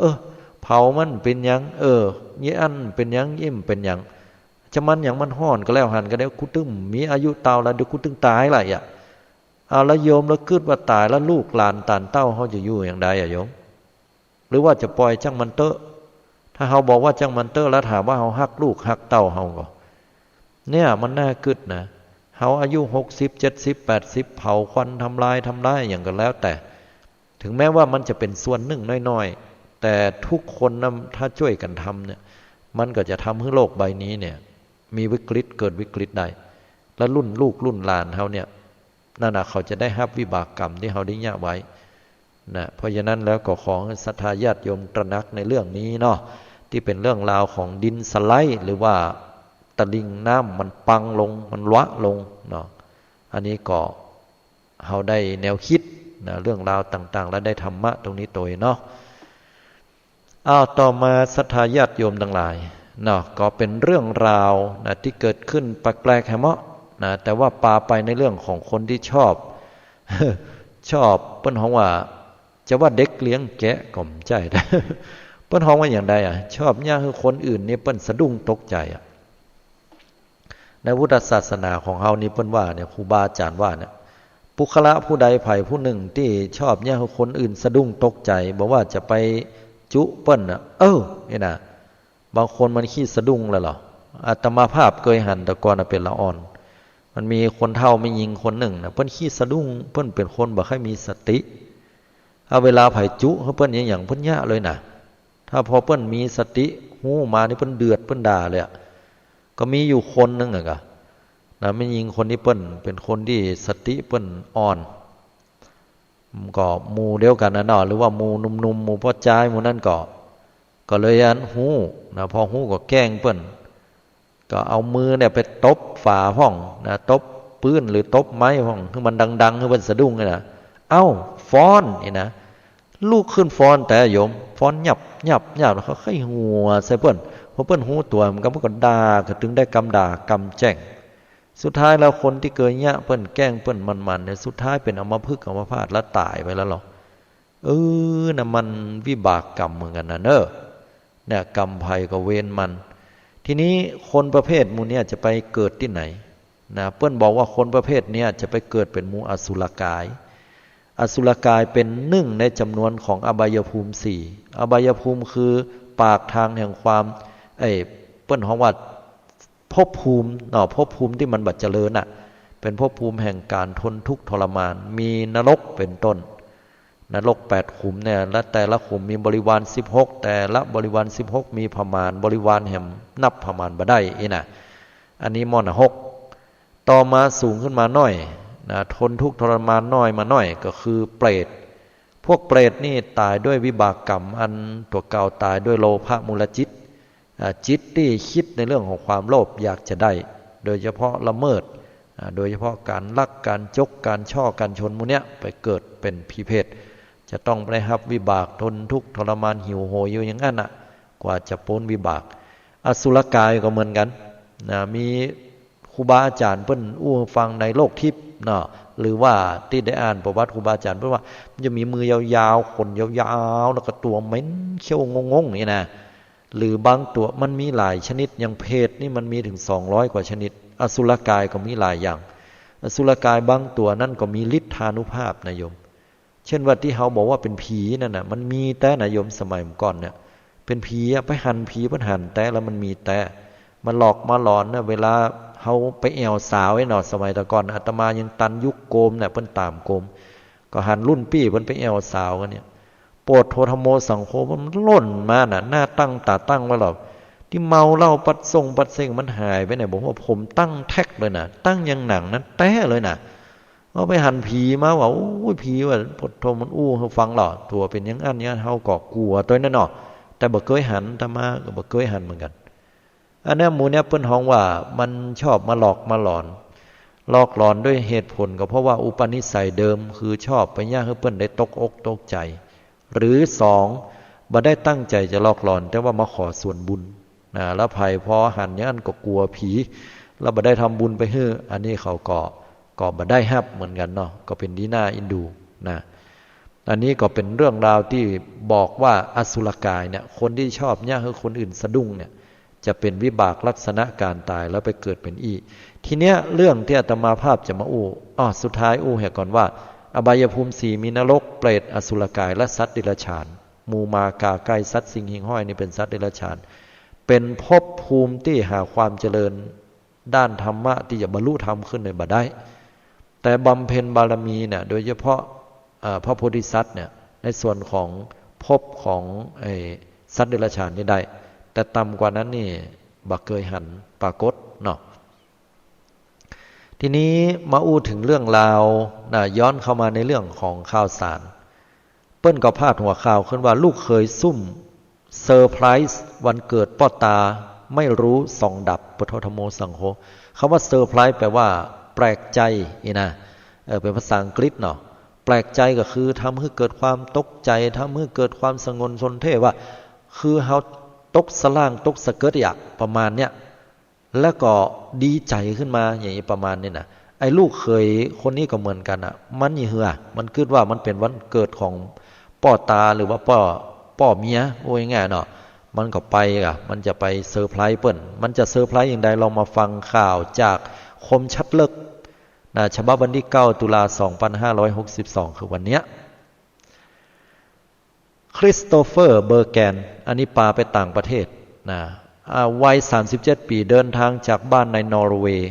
เผามันเป็นยังยี่อันเป็นยังยิ้มเป็นยังจะมันอย่างมันห้อนก็แล้วหันก็ได้คุตึ้มมีอายุเตาแล้วเดี๋ยวคุตึ้งตายไรเอาแล้วโยมแล้วคิดว่าตายแล้วลูกหลานตานเต้าเขาจะอยู่อย่างใดโยมหรือว่าจะปล่อยจังมันเตอะถ้าเราบอกว่าจังมันเตอะแล้วถามว่าเราฮักลูกฮักเต้าเราก็เนี่ยมันน่าคิดนะเขาอายุ60 70 80เผาควันทำลายอย่างกันแล้วแต่ถึงแม้ว่ามันจะเป็นส่วนหนึ่งน้อยๆแต่ทุกคนนะถ้าช่วยกันทำเนี่ยมันก็จะทำให้โลกใบนี้เนี่ยมีวิกฤตเกิดวิกฤตได้และรุ่นลูกรุ่นหลานเขาเนี่ยนั่นนะเขาจะได้รับวิบากกรรมที่เขาได้ย่าไว้นะเพราะฉะนั้นแล้วก็ขอศรัทธาญาติโยมตระหนักในเรื่องนี้เนาะที่เป็นเรื่องราวของดินสไลด์หรือว่าตะลิ่งน้ำมันปังลงมันวะลงเนาะอันนี้ก็เขาได้แนวคิดนะเรื่องราวต่างๆและได้ธรรมะตรงนี้ตัวเนาะต่อมาศรัทธาญาติโยมทั้งหลายเนาะก็เป็นเรื่องราวนะที่เกิดขึ้นแปลกๆแฮมะนะแต่ว่าปาไปในเรื่องของคนที่ชอบ เปิ้นฮ้องว่าจะว่าเด็กเลี้ยงแกะก็ไม่ใช่นะเปิ้นฮ้องว่าอย่างใดชอบเนี่ยคือคนอื่นนี่เปิ้นสะดุ้งตกใจในพุทธศาสนาของเฮานี่เปิ้นว่าเนี่ยครูบาอาจารย์ว่าเนี่ยปุคละผู้ใดไผผู้หนึ่งที่ชอบเนี่ยคือคนอื่นสะดุ้งตกใจบอกว่าจะไปจุเปิ้นนี่นะบางคนมันขี้สะดุ้งแล้วเหรออาตมาภาพเคยหันแต่ก่อนเป็นละอ่อนมันมีคนเฒ่าไม่ยิงคนหนึ่งนะเปิ้นขี้สะดุ้งเปิ้นเป็นคนบ่ค่อยมีสติ เอาเวลาไผจุเขาเปิ้นอย่างเปิ้นยะเลยนะถ้าพอเปิ้นมีสติหูมานี่เปิ้นเดือดเปิ้นด่าเลยก็มีอยู่คนนึงอะก็นะไม่ยิงคนที่เปิ้นเป็นคนที่สติเปิ้นอ่อนก็หมู่เดียวกันนะเนาะหรือว่าหมู่หนุ่มๆหมู่พ่อจ้ายหมู่นั่นก็เลยอันหูนะพอหูก็แกล้งเปิ้นก็เอามือเนี่ยไปตบฝาห้องนะตบปืนหรือตบไม้ห้องคือมันดังๆคือเปิ้นสะดุ้งเลยนะเอ้าฟ้อนนี่นะลูกขึ้นฟ้อนแต่โยมฟ้อนหยับแล้วเขาค่อยหัวใส่เปิ้นพอเปิ้นหูตัวมันก็ด่าก็ถึงได้กำด่ากำแจ้งสุดท้ายแล้วคนที่เกยยะเปิ้นแกล้งเปิ้นมันเนี่ยสุดท้ายเป็นอัมพฤกษ์อัมพาตแล้วตายไปแล้วหรอน่ะมันวิบากกรรมเหมือนกันนะเนี่ยกรรมภัยก็เวรมันทีนี้คนประเภทหมู่เนี่ยจะไปเกิดที่ไหนนะเปิ้นบอกว่าคนประเภทเนี้ยจะไปเกิดเป็นหมู่อสุรกายอสุรกายเป็นหนึ่งในจำนวนของอบายภูมิสี่อบายภูมิคือปากทางแห่งความเปิ้นของว่าภพภูมิภพภูมิที่มันบัดเจริญน่ะเป็นภพภูมิแห่งการทนทุกข์ทรมานมีนรกเป็นต้นนรก8ขุมเนี่ยและแต่ละขุมมีบริวาร16แต่ละบริวาร16มีประมาณบริวารแห่งนับประมาณบ่ได้น่ะอันนี้มอน6ต่อมาสูงขึ้นมาหน่อยนะทนทุกข์ทรมานน้อยมาหน่อยก็คือเปรตพวกเปรตนี่ตายด้วยวิบากกรรมอันตัวเก่าตายด้วยโลภะมูลจิตจิตที่คิดในเรื่องของความโลภอยากจะได้โดยเฉพาะละเมิดโดยเฉพาะการลักการจกการช่อการชนมูเนี้ยไปเกิดเป็นผีเพศจะต้องไปรับวิบากทนทุกข์ทรมานหิวโหยอยู่อย่างนั้นกว่าจะพ้นวิบากอสุรกายก็เหมือนกันมีครูบาอาจารย์เพิ่นฟังในโลกทิพย์หรือว่าที่ได้อ่านประวัติครูบาอาจารย์เพิ่นว่ามันจะมีมือยาวๆขนยาวๆแล้วก็ตัวเหม็นเขี้ยวงงๆนี่นะหรือบางตัวมันมีหลายชนิดอย่างเพศนี่มันมีถึง200กว่าชนิดอสุรกายก็มีหลายอย่างอสุรกายบางตัวนั่นก็มีฤทธานุภาพนะโยมเช่นว่าที่เขาบอกว่าเป็นผีนั่นน่ะมันมีแต่นะโยมสมัยก่อนเนี่ยเป็นผีไปหั่นผีเพิ่นหั่นแต่แล้วมันมีแต่มันหลอกมาหลอนนะเวลาเขาไปแอวสาวไอ้หนอสมัยตะก่อนอาตมายังตันยุคโกมเนี่ยเพิ่นตามโกมก็หันรุ่นปี้เพิ่นไปแอวสาวกันเนี่ยโปรดโทธโมสังโฆมันล่นมาน่ะหน้าตั้งตาตั้งไว้หรอกที่เมาเหล้าปัดส่งปัดเซ็งมันหายไปไหนบอกว่าผมตั้งแท็กเลยน่ะตั้งยังหนังนั้นแต้เลยน่ะเอาไปหันผีมาว่าโอ้ยผีว่าโพธโธมันให้ฟังหรอตัวเป็นยังอันเฮาก็กลัวตัวนั่นเนาะแต่บ่เคยหันธรรมะก็บ่เคยหันเหมือนกันอันนี้หมู่เนี่ยเปิ้นฮ้องว่ามันชอบมาหลอกมาหลอนด้วยเหตุผลก็เพราะว่าอุปนิสัยเดิมคือชอบไปย่าให้เปิ้นได้ตกอกตกใจหรือ2บ่ได้ตั้งใจจะหลอกหลอนแต่ว่ามาขอส่วนบุญแล้วภัยพอหันอย่างนั้นก็กลัวผีแล้วบ่ได้ทำบุญไปให้อันนี้เขาก็บ่ได้รับเหมือนกันเนาะก็เป็นดีน่าอินดูอันนี้ก็เป็นเรื่องราวที่บอกว่าอสุรกายเนี่ยคนที่ชอบย่าให้คนอื่นสะดุ้งเนี่ยจะเป็นวิบากลักษณะการตายแล้วไปเกิดเป็นทีเนี้ยเรื่องที่อาตมาภาพจะมาสุดท้ายเหตุก่อนว่าอบายภูมิ4มีนรกเปรตอสุรกายและสัตว์เดรัจฉานหมู่มากาไก่สัตว์สิงหิ่งห้อยนี่เป็นสัตว์เดรัจฉานเป็นภพภูมิที่หาความเจริญด้านธรรมะที่จะบรรลุธรรมขึ้นในบัดได้แต่บำเพ็ญบารมีเนี่ยโดยเฉพาะพระโพธิสัตว์เนี่ยในส่วนของภพของสัตว์เดรัจฉานนี่ได้แต่ต่ำกว่านั้นนี่บักเคยหันปรากฏเนาะทีนี้มาถึงเรื่องราวย้อนเข้ามาในเรื่องของข่าวสารเปิ้นก็พาดหัวข่าวขึ้นว่าลูกเคยซุ่มเซอร์ไพรส์วันเกิดพ่อตาไม่รู้ส่องดับพุทโธธัมโมสังโฆคำว่าเซอร์ไพรส์แปลว่าแปลกใจเป็นภาษาอังกฤษเนาะแปลกใจก็คือทำให้เกิดความตกใจทำให้เกิดความสงนสนเท่ว่าคือเฮาตกสล่างตกสะเกิดประมาณเนี้ยแล้วก็ดีใจขึ้นมาอย่างนี้ประมาณนี้นะไอ้ลูกเคยคนนี้ก็เหมือนกันมันนี่เหือมันคิดว่ามันเป็นวันเกิดของพ่อตาหรือว่าพ่อเมียง่ายเนาะมันก็ไปมันจะไปเซอร์ไพรส์เปิ้นมันจะเซอร์ไพรส์อย่างใดลองมาฟังข่าวจากคมชัดลึกฉบับวันที่9ตุลา2562คือวันเนี้ยคริสโตเฟอร์เบอร์แกนอันนี้ปาไปต่างประเทศวัย37 ปีเดินทางจากบ้านในนอร์เวย์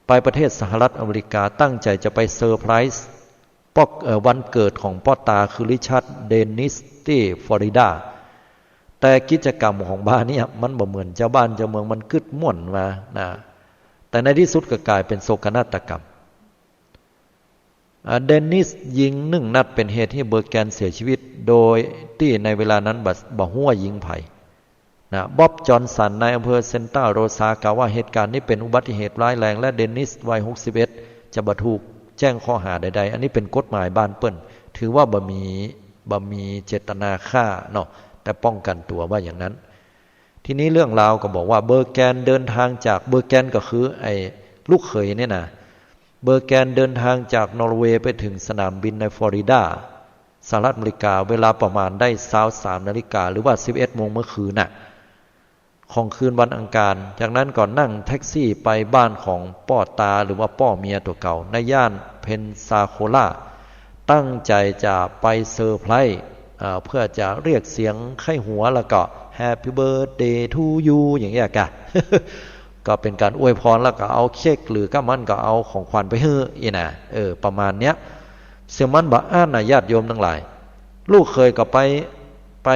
ไปประเทศสหรัฐอเมริกาตั้งใจจะไปเซอร์ไพรส์ วันเกิดของพ่อตาคือริชาร์ดเดนิสที่ฟลอริดาแต่กิจกรรมของบ้านเนี่ยมันบ่เหมือนเจ้าบ้านเจ้าเมืองมันกึดม่วนมานะแต่ในที่สุดก็กลายเป็นโศกนาฏกรรมเดนิสยิง1 นัดเป็นเหตุให้เบอร์แกนเสียชีวิตโดยที่ในเวลานั้นบ่ฮู้ว่ายิงไผนะบ๊อบจอห์นสันในอำเภอเซนต้าโรซากล่าวว่าเหตุการณ์นี้เป็นอุบัติเหตุร้ายแรงและเดนิสวัย61จะบ่ถูกแจ้งข้อหาใดๆอันนี้เป็นกฎหมายบ้านเปิ้นถือว่าบ่มีเจตนาฆ่าเนาะแต่ป้องกันตัวว่าอย่างนั้นทีนี้เรื่องราวก็บอกว่าเบอร์แกนเดินทางจากเบอร์แกนก็คือไอ้ลูกเขยเนี่ยนะเบอร์แกนเดินทางจากนอร์เวย์ไปถึงสนามบินในฟลอริดาสหรัฐอเมริกาเวลาประมาณได้23 นาฬิกาหรือว่า11 โมงเมื่อคืนน่ะของคืนวันอังคารจากนั้นก็นั่งแท็กซี่ไปบ้านของป้อตาหรือว่าป้อเมียตัวเก่าในย่านเพนซาโคลาตั้งใจจะไปเซอร์ไพรส์เพื่อจะเรียกเสียงไข้หัวแล้วก็ Happy Birthday to you อย่างเงี้ยกะ ก็เป็นการอวยพรแล้วก็เอาเค้กหรือก็มันก็เอาของขวัญไปให้อีน่ะประมาณเนี้ยเสียมันบ่อ่านน่ะญาติโยมทั้งหลายลูกเคยก็ไป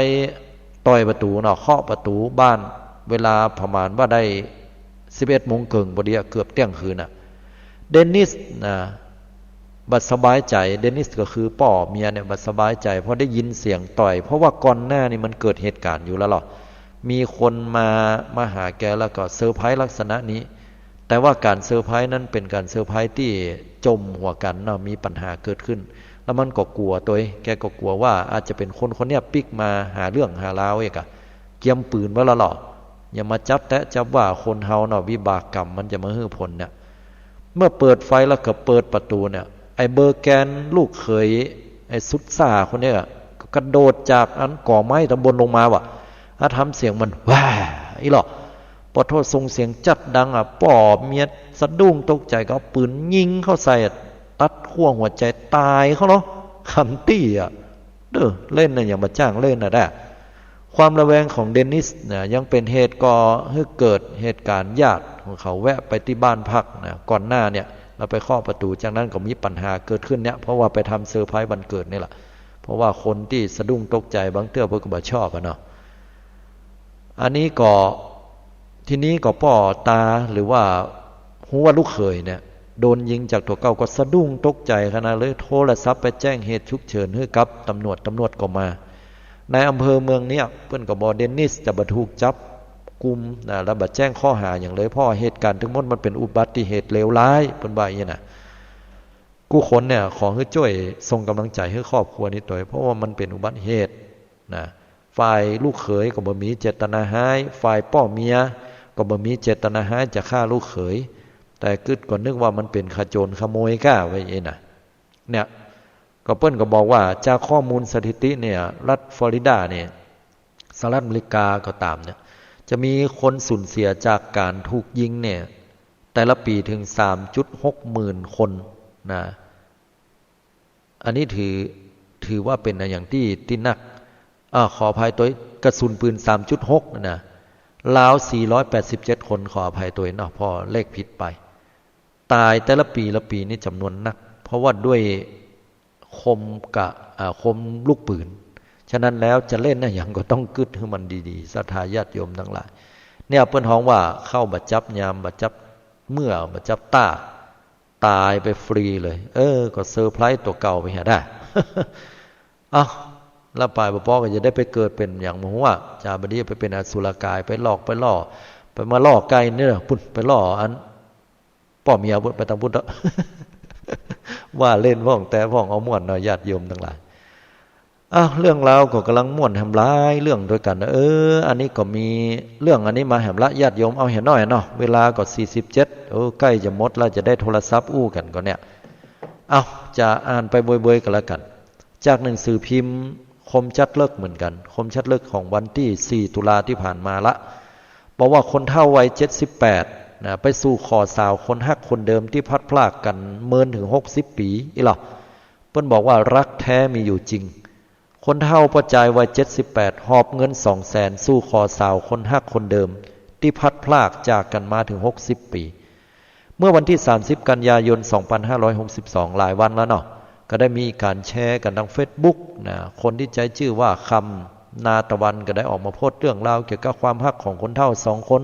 ต่อยประตูเนาะเคาะประตูบ้านเวลาประมาณว่าได้11 โมงครึ่งพอดีเกือบเที่ยงคืนน่ะเดนิสนะบัดสบายใจเดนิสก็คือป้อเมียเนี่ยบัดสบายใจเพราะได้ยินเสียงต่อยเพราะว่าก่อนหน้านี่มันเกิดเหตุการณ์อยู่แล้วหรอมีคนมาหาแกแล้วก็เซอร์ไพรส์ลักษณะนี้แต่ว่าการเซอร์ไพรส์นั้นเป็นการเซอร์ไพรส์ที่จมหัวกันเนาะมีปัญหาเกิดขึ้นแล้วมันก็กลัวตัวแกก็กลัวว่าอาจจะเป็นคนเนี้ยปิกมาหาเรื่องหาราวเอกอะเกียมปืนไว้แล้วหรออย่ามาจับแตะจับว่าคนเฮาเนาะวิบากกรรมมันจะมาฮื้อผลเนี่ยเมื่อเปิดไฟแล้วก็เปิดประตูเนี่ยไอ้เบอร์แกนลูกเขยไอ้สุดซ่าคนเนี้ยก็กระโดดจากอันก่อไม้ตะบนลงมาว่ะทำเสียงมันว้าอีหรอพอโทษส่งเสียงจัดดังป้อเมียสะดุ้งตกใจก็เอาปืนยิงเข้าใส่ตัดขั้วหัวใจตายเขาเนาะคันตี้เล่นน่ะอย่างมาจ้างเล่นน่ะได้ความระแวงของเดนิสเนี่ยยังเป็นเหตุก่อให้เกิดเหตุการณ์ญาติของเขาแวะไปที่บ้านพักนะก่อนหน้าเนี่ยเราไปเคาะประตูจากนั้นก็มีปัญหาเกิดขึ้นเนี่ยเพราะว่าไปทำเซอร์ไพรส์วันเกิดนี่แหละเพราะว่าคนที่สะดุ้งตกใจบางเตื้อเพิ่นก็บ่ชอบเนาะอันนี้ก็ทีนี้ก็ป้อตาหรือว่าฮู้ว่าลูกเขยเนี่ยโดนยิงจากตัวเก่าก็สะดุ้งตกใจขนาดเลยโทรศัพท์ไปแจ้งเหตุฉุกเฉินให้กับตำรวจก็มาในอำเภอเมืองเนี่ยเพิ่นก็บอกเดนิสจะบ่ถูกจับกุมนะแล้วบ่แจ้งข้อหาอย่างเลยเพราะเหตุการณ์ทั้งหมดมันเป็นอุบัติเหตุเลวร้ายเพิ่นว่าอย่างนี้นะกู้คนเนี่ยขอให้ช่วยส่งกำลังใจให้ครอบครัวนี้ตัวเพราะว่ามันเป็นอุบัติเหตุนะฝ่ายลูกเขยก็บ่มีเจตนาร้ายฝ่ายป้อเมียก็บ่มีเจตนาร้ายจะฆ่าลูกเขยแต่กึดก็นึกว่ามันเป็นขโจรขโมยก้าไว้เองน่ะเนี่ยก็เปิ้นก็บอกว่าจากข้อมูลสถิติเนี่ยรัฐฟลอริดาเนี่ยสหรัฐอเมริกาก็ตามเนี่ยจะมีคนสูญเสียจากการถูกยิงเนี่ยแต่ละปีถึง 3.6 หมื่นคนนะอันนี้ถือว่าเป็นอย่างที่นักขออภัยตัวกระสุนปืน 3.6 นะลาว487 คนขออภัยตัวเนาะพอเลขผิดไปตายแต่ละปีนี่จำนวนนักเพราะว่าด้วยคมลูกปืนฉะนั้นแล้วจะเล่นนะอย่างก็ต้องกึดให้มันดีๆศรัทธาญาติโยมทั้งหลายเนี่ยเปิ้นฮ้องว่าเข้าบัดจับยามบัดจับเมื่อบัดจับตายไปฟรีเลยก็เซอร์ไพรส์ตัวเก่าไปหาได้ แล้วปลายบ่พอก็จะได้ไปเกิดเป็นอย่างหมู่ว่าจาบดีไปเป็นอสุรกายไปหลอกไปล่อไปมาล่อไก่เนี่ยพุ่นไปล่ออันป้อเมียไปตามพุทธ ว่าเล่นพ้องแต่พ้องเอาม่วนเนาะญาติโยมทั้งหลายเรื่องราวก็กำลังม่วนแหมหลายเรื่องด้วยกันอันนี้ก็มีเรื่องอันนี้มาแหมละญาติโยมเอาเห็นน้อยเนาะเวลาก็47ใกล้จะหมดแล้วจะได้โทรศัพท์อู้กันก็เนี่ยจะอ่านไปเบยๆกันแล้วกันจากหนังสือพิมพ์คมชัดเลิกเหมือนกันคมชัดเลิกของวันที่4 ตุลาที่ผ่านมาละบอกว่าคนเฒ่าวัย78นะไปสู่ขอสาวคนฮักคนเดิมที่พัดพลากกันเมินถึง60 ปีอีหรอเพิ่นบอกว่ารักแท้มีอยู่จริงคนเฒ่าประจายวัย78หอบเงิน 200,000 สู้ขอสาวคนฮักคนเดิมที่พัดพลากจากกันมาถึง60 ปีเมื่อวันที่30 กันยายน 2562หลายวันแล้วเนาะ ก็ได้มีการแชร์กันทาง Facebook นะคนที่ใช้ชื่อว่าคำนาตะวันก็ได้ออกมาโพสต์เรื่องราวเกี่ยวกับความฮักของคนเฒ่า2 คน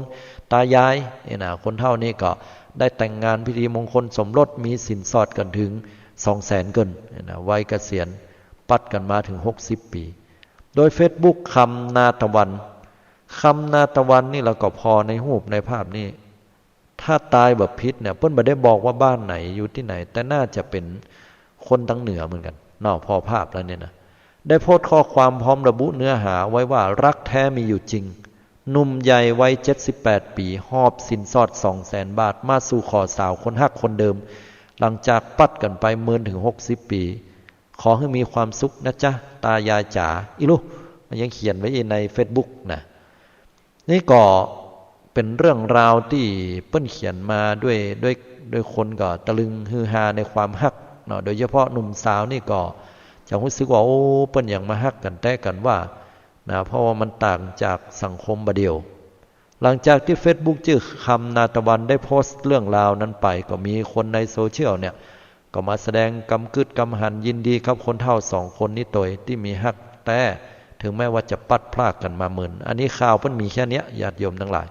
ตายายนี่นะคนเฒ่านี่ก็ได้แต่งงานพิธีมงคลสมรสมีสินสอดกันถึง200,000เกินนะวัยเกษียณปัดกันมาถึง60 ปีโดย Facebook คำนาตะวันคำนาตะวันนี่เราก็พอในรูปในภาพนี้ถ้าตายแบบพิษเนี่ยเพิ่นบ่ได้บอกว่าบ้านไหนอยู่ที่ไหนแต่น่าจะเป็นคนทางเหนือเหมือนกันนอกพอภาพแล้วเนี่ยนะได้โพสต์ข้อความพร้อมระบุเนื้อหาไว้ว่ารักแท้มีอยู่จริงหนุ่มใหญ่วัย78 ปีหอบสินสอด200,000 บาทมาสู่ขอสาวคนฮักคนเดิมหลังจากปัดกันไปเมินถึง60 ปีขอให้มีความสุขนะจ๊ะตายายจ๋าอีลูกมันยังเขียนไว้ใน Facebook นะนี่ก็เป็นเรื่องราวที่เปิ้นเขียนมาด้วยคนก็ตะลึงฮือฮาในความฮักเนาะโดยเฉพาะหนุ่มสาวนี่ก็จะรู้สึกว่าโอ้เปิ้นอย่างมาฮักกันแต่กันว่านะเพราะว่ามันต่างจากสังคมบเดียวหลังจากที่ Facebook ชื่อคำนาตะวันได้โพสต์เรื่องราวนั้นไปก็มีคนในโซเชียลเนี่ยก็มาแสดงกำกึดกำหันยินดีกับคนเฒ่า2 คนนี้ตัวที่มีฮักแต่ถึงแม้ว่าจะปัดพลากกันมาหมื่นอันนี้ข่าวเปิ้นมีแค่นี้ญาติโยมทั้งหลาย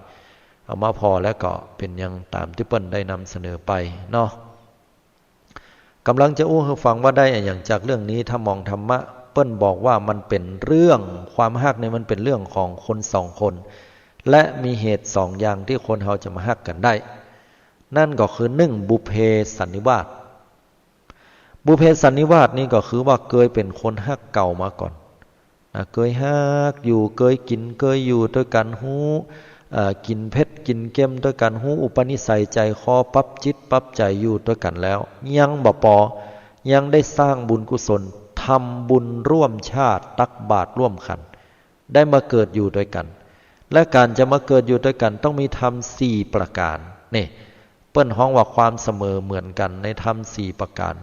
เอามาพอแล้วก็เป็นยังตามที่เปิ้นได้นำเสนอไปเนาะกำลังจะอู้ให้ฟังว่าได้อย่างจากเรื่องนี้ถ้ามองธรรมะเปิ้นบอกว่ามันเป็นเรื่องความฮักเนี่ยมันเป็นเรื่องของคน2 คนและมีเหตุ2 อย่างที่คนเราจะมาฮักกันได้นั่นก็คือ1บุพเพสันนิวาสบุพเพสันนิวาสนี่ก็คือว่าเคยเป็นคนฮักเก่ามาก่อนเคยฮักอยู่เคยกินเคยอยู่ด้วยกันหูกินเผ็ดกินเค็มด้วยกันหูอุปนิสัยใจคอปรับจิตปรับใจอยู่ด้วยกันแล้วยังบ่พอยังได้สร้างบุญกุศลทำบุญร่วมชาติตักบาตรร่วมกันได้มาเกิดอยู่ด้วยกันและการจะมาเกิดอยู่ด้วยกันต้องมีธรรม4 ประการนี่เปิ้นฮ้องว่าความเสมอเหมือนกันในธรรม4 ประการ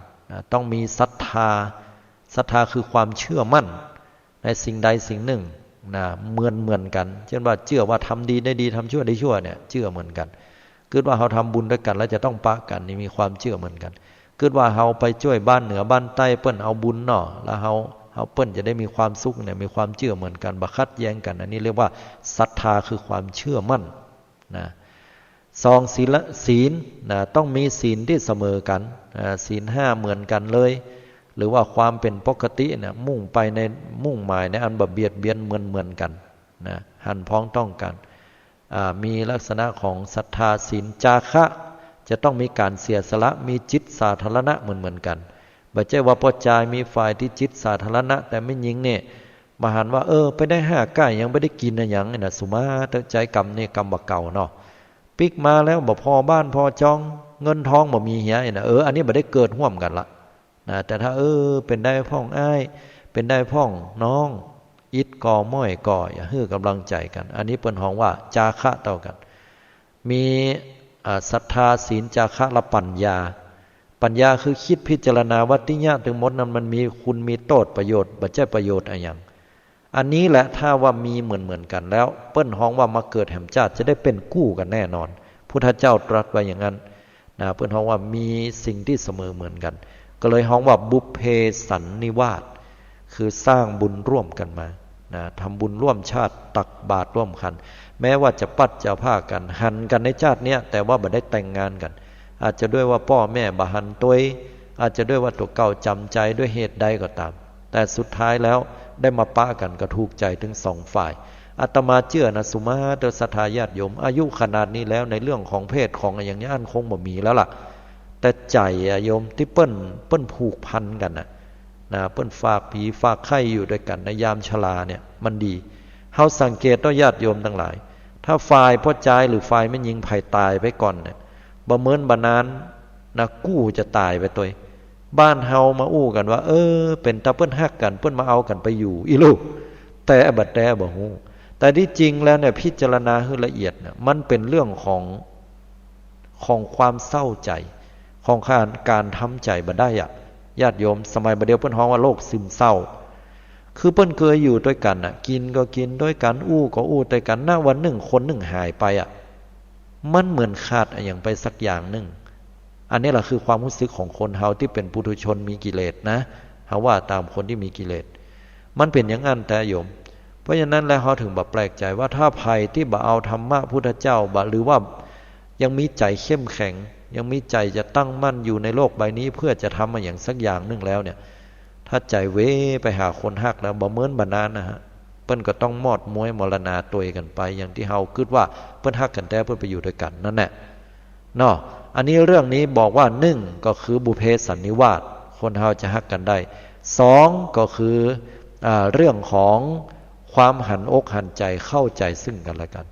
ต้องมีศรัทธาคือความเชื่อมั่นในสิ่งใดสิ่งหนึ่งนะเหมือนกันเช่นว่าเชื่อว่าทำดีได้ดีทำชั่วได้ชั่วเนี่ยเชื่อเหมือนกันเกิดว่าเราทำบุญด้วยกันแล้วจะต้องปะกันนี่มีความเชื่อเหมือนกันเกิดว่าเราไปช่วยบ้านเหนือบ้านใต้เปิ้นเอาบุญเนาะแล้วเราเปิ้นจะได้มีความสุขเนี่ยมีความเชื่อเหมือนกันบ่ขัดแย้งกันอันนี้เรียกว่าศรัทธาคือความเชื่อมั่นนะ2ศีลนะต้องมีศีลที่เสมอกันศีล5เหมือนกันเลยหรือว่าความเป็นปกติเนี่ยมุ่งหมายในอันบ่เบียดเบียนเหมือนกันนะหันพ้องต้องกันมีลักษณะของศรัทธาศีลจาคะจะต้องมีการเสียสละมีจิตสาธารณะเหมือนกันบ่ใช่ว่าพอใจมีฝ่ายที่จิตสาธารณะแต่ไม่ยิงเนี่ยมาหันว่าไปได้5 ก้ายังไม่ได้กินนะหยังน่ะสุมาแต่ใจกรรมนี่กรรมบ่เก่าเนาะปิกมาแล้วบ่พอบ้านพอจองเงินทองบ่มีเหี้ยน่ะอันนี้บ่ได้เกิดร่วมกันละนะแต่ถ้าเป็นได้พ่องอ้ายเป็นได้พ่องน้องอิดก่อม้อยก่ออย่าฮื้อกำลังใจกันอันนี้เปิ้นฮ้องว่าจาคะเท่ากันมีศรัทธาศีลจาคะและปัญญาคือคิดพิจารณาว่าติญะถึงหมดนั้นมันมีคุณมีโทษประโยชน์บ่ใช่ประโยชน์อะไรอย่างอันนี้แหละถ้าว่ามีเหมือนกันแล้วเปิ้นฮ้องว่ามาเกิดแห่งชาติจะได้เป็นคู่กันแน่นอนพุทธเจ้าตรัสไว้อย่างนั้นนะเปิ้นฮ้องว่ามีสิ่งที่เสมอเหมือนกันก็เลยฮ้องว่าบุพเพสันนิวาสคือสร้างบุญร่วมกันมานะทำบุญร่วมชาติตักบาตรร่วมกันแม้ว่าจะปัดจะผ้ากันหันกันในชาติเนี้ยแต่ว่าบ่ได้แต่งงานกันอาจจะด้วยว่าพ่อแม่บ่หันตัวอาจจะด้วยว่าตัวเก่าจำใจด้วยเหตุใดก็ตามแต่สุดท้ายแล้วได้มาปะกันก็ถูกใจถึง2 ฝ่ายอาตมาเชื่อนะสุมาเตศรัทธาญาติโยมอายุขนาดนี้แล้วในเรื่องของเพศของอย่างนี้อันคงบ่มีแล้วล่ะแต่ใจโยมที่เปิ้นผูกพันกันนะเปิ้นฝากผีฝากไข่อยู่ด้วยกันในยามชราเนี่ยมันดีเฮาสังเกตต่อญาติโยมทั้งหลายถ้าฝ่ายพ่อใจหรือฝ่ายไม่ยิงไผ่ตายไปก่อนเนี่ยบ่เหมือนบ่นานนะกู้จะตายไปตัวบ้านเฮามาอู้กันว่าเป็นตาเปิ้นฮักกันเปิ้นมาเอากันไปอยู่อีลูกแต่บัดแต่บ่ฮู้แต่ที่จริงแล้วเนี่ยพิจารณาให้ละเอียดเนี่ยมันเป็นเรื่องของความเศร้าใจของการทำใจบ่ได้ญาติโยมสมัยบัดเดียวเปิ้นฮ้องว่าโรคซึมเศร้าคือเปิ้นเคยอยู่ด้วยกันกินก็กินด้วยกันอู้ก็อู้ด้วยกันณวันหนึ่งคนหนึ่งหายไปมันเหมือนขาดอย่างไปสักอย่างหนึ่ง อันนี้แหละคือความรู้สึกของคนเฮาที่เป็นปุถุชนมีกิเลสนะเฮาว่าตามคนที่มีกิเลสมันเป็นอย่างนั้นแต่โยมเพราะฉะนั้นแล้วเขาถึงแบบแปลกใจว่าถ้าภัยที่บ่เอาธรรมะพุทธเจ้าบ่หรือว่ายังมีใจเข้มแข็งยังมีใจจะตั้งมั่นอยู่ในโลกใบนี้เพื่อจะทำมาอย่างสักอย่างหนึ่งแล้วเนี่ยถ้าใจเว้ไปหาคนฮักแล้วบ่เหมือนบรรนานนะฮะเปิ้นก็ต้องมอดมวยมรณาตัวกันไปอย่างที่เฮาคิดว่าเปิ้นฮักกันแต่เปิ้นไปอยู่ด้วยกันนั่นแหละเนาะอันนี้เรื่องนี้บอกว่าหนึ่งก็คือบุพเพสันนิวาสคนเฮาจะฮักกันได้สองก็คือเรื่องของความหันอกหันใจเข้าใจซึ่งกันและกัน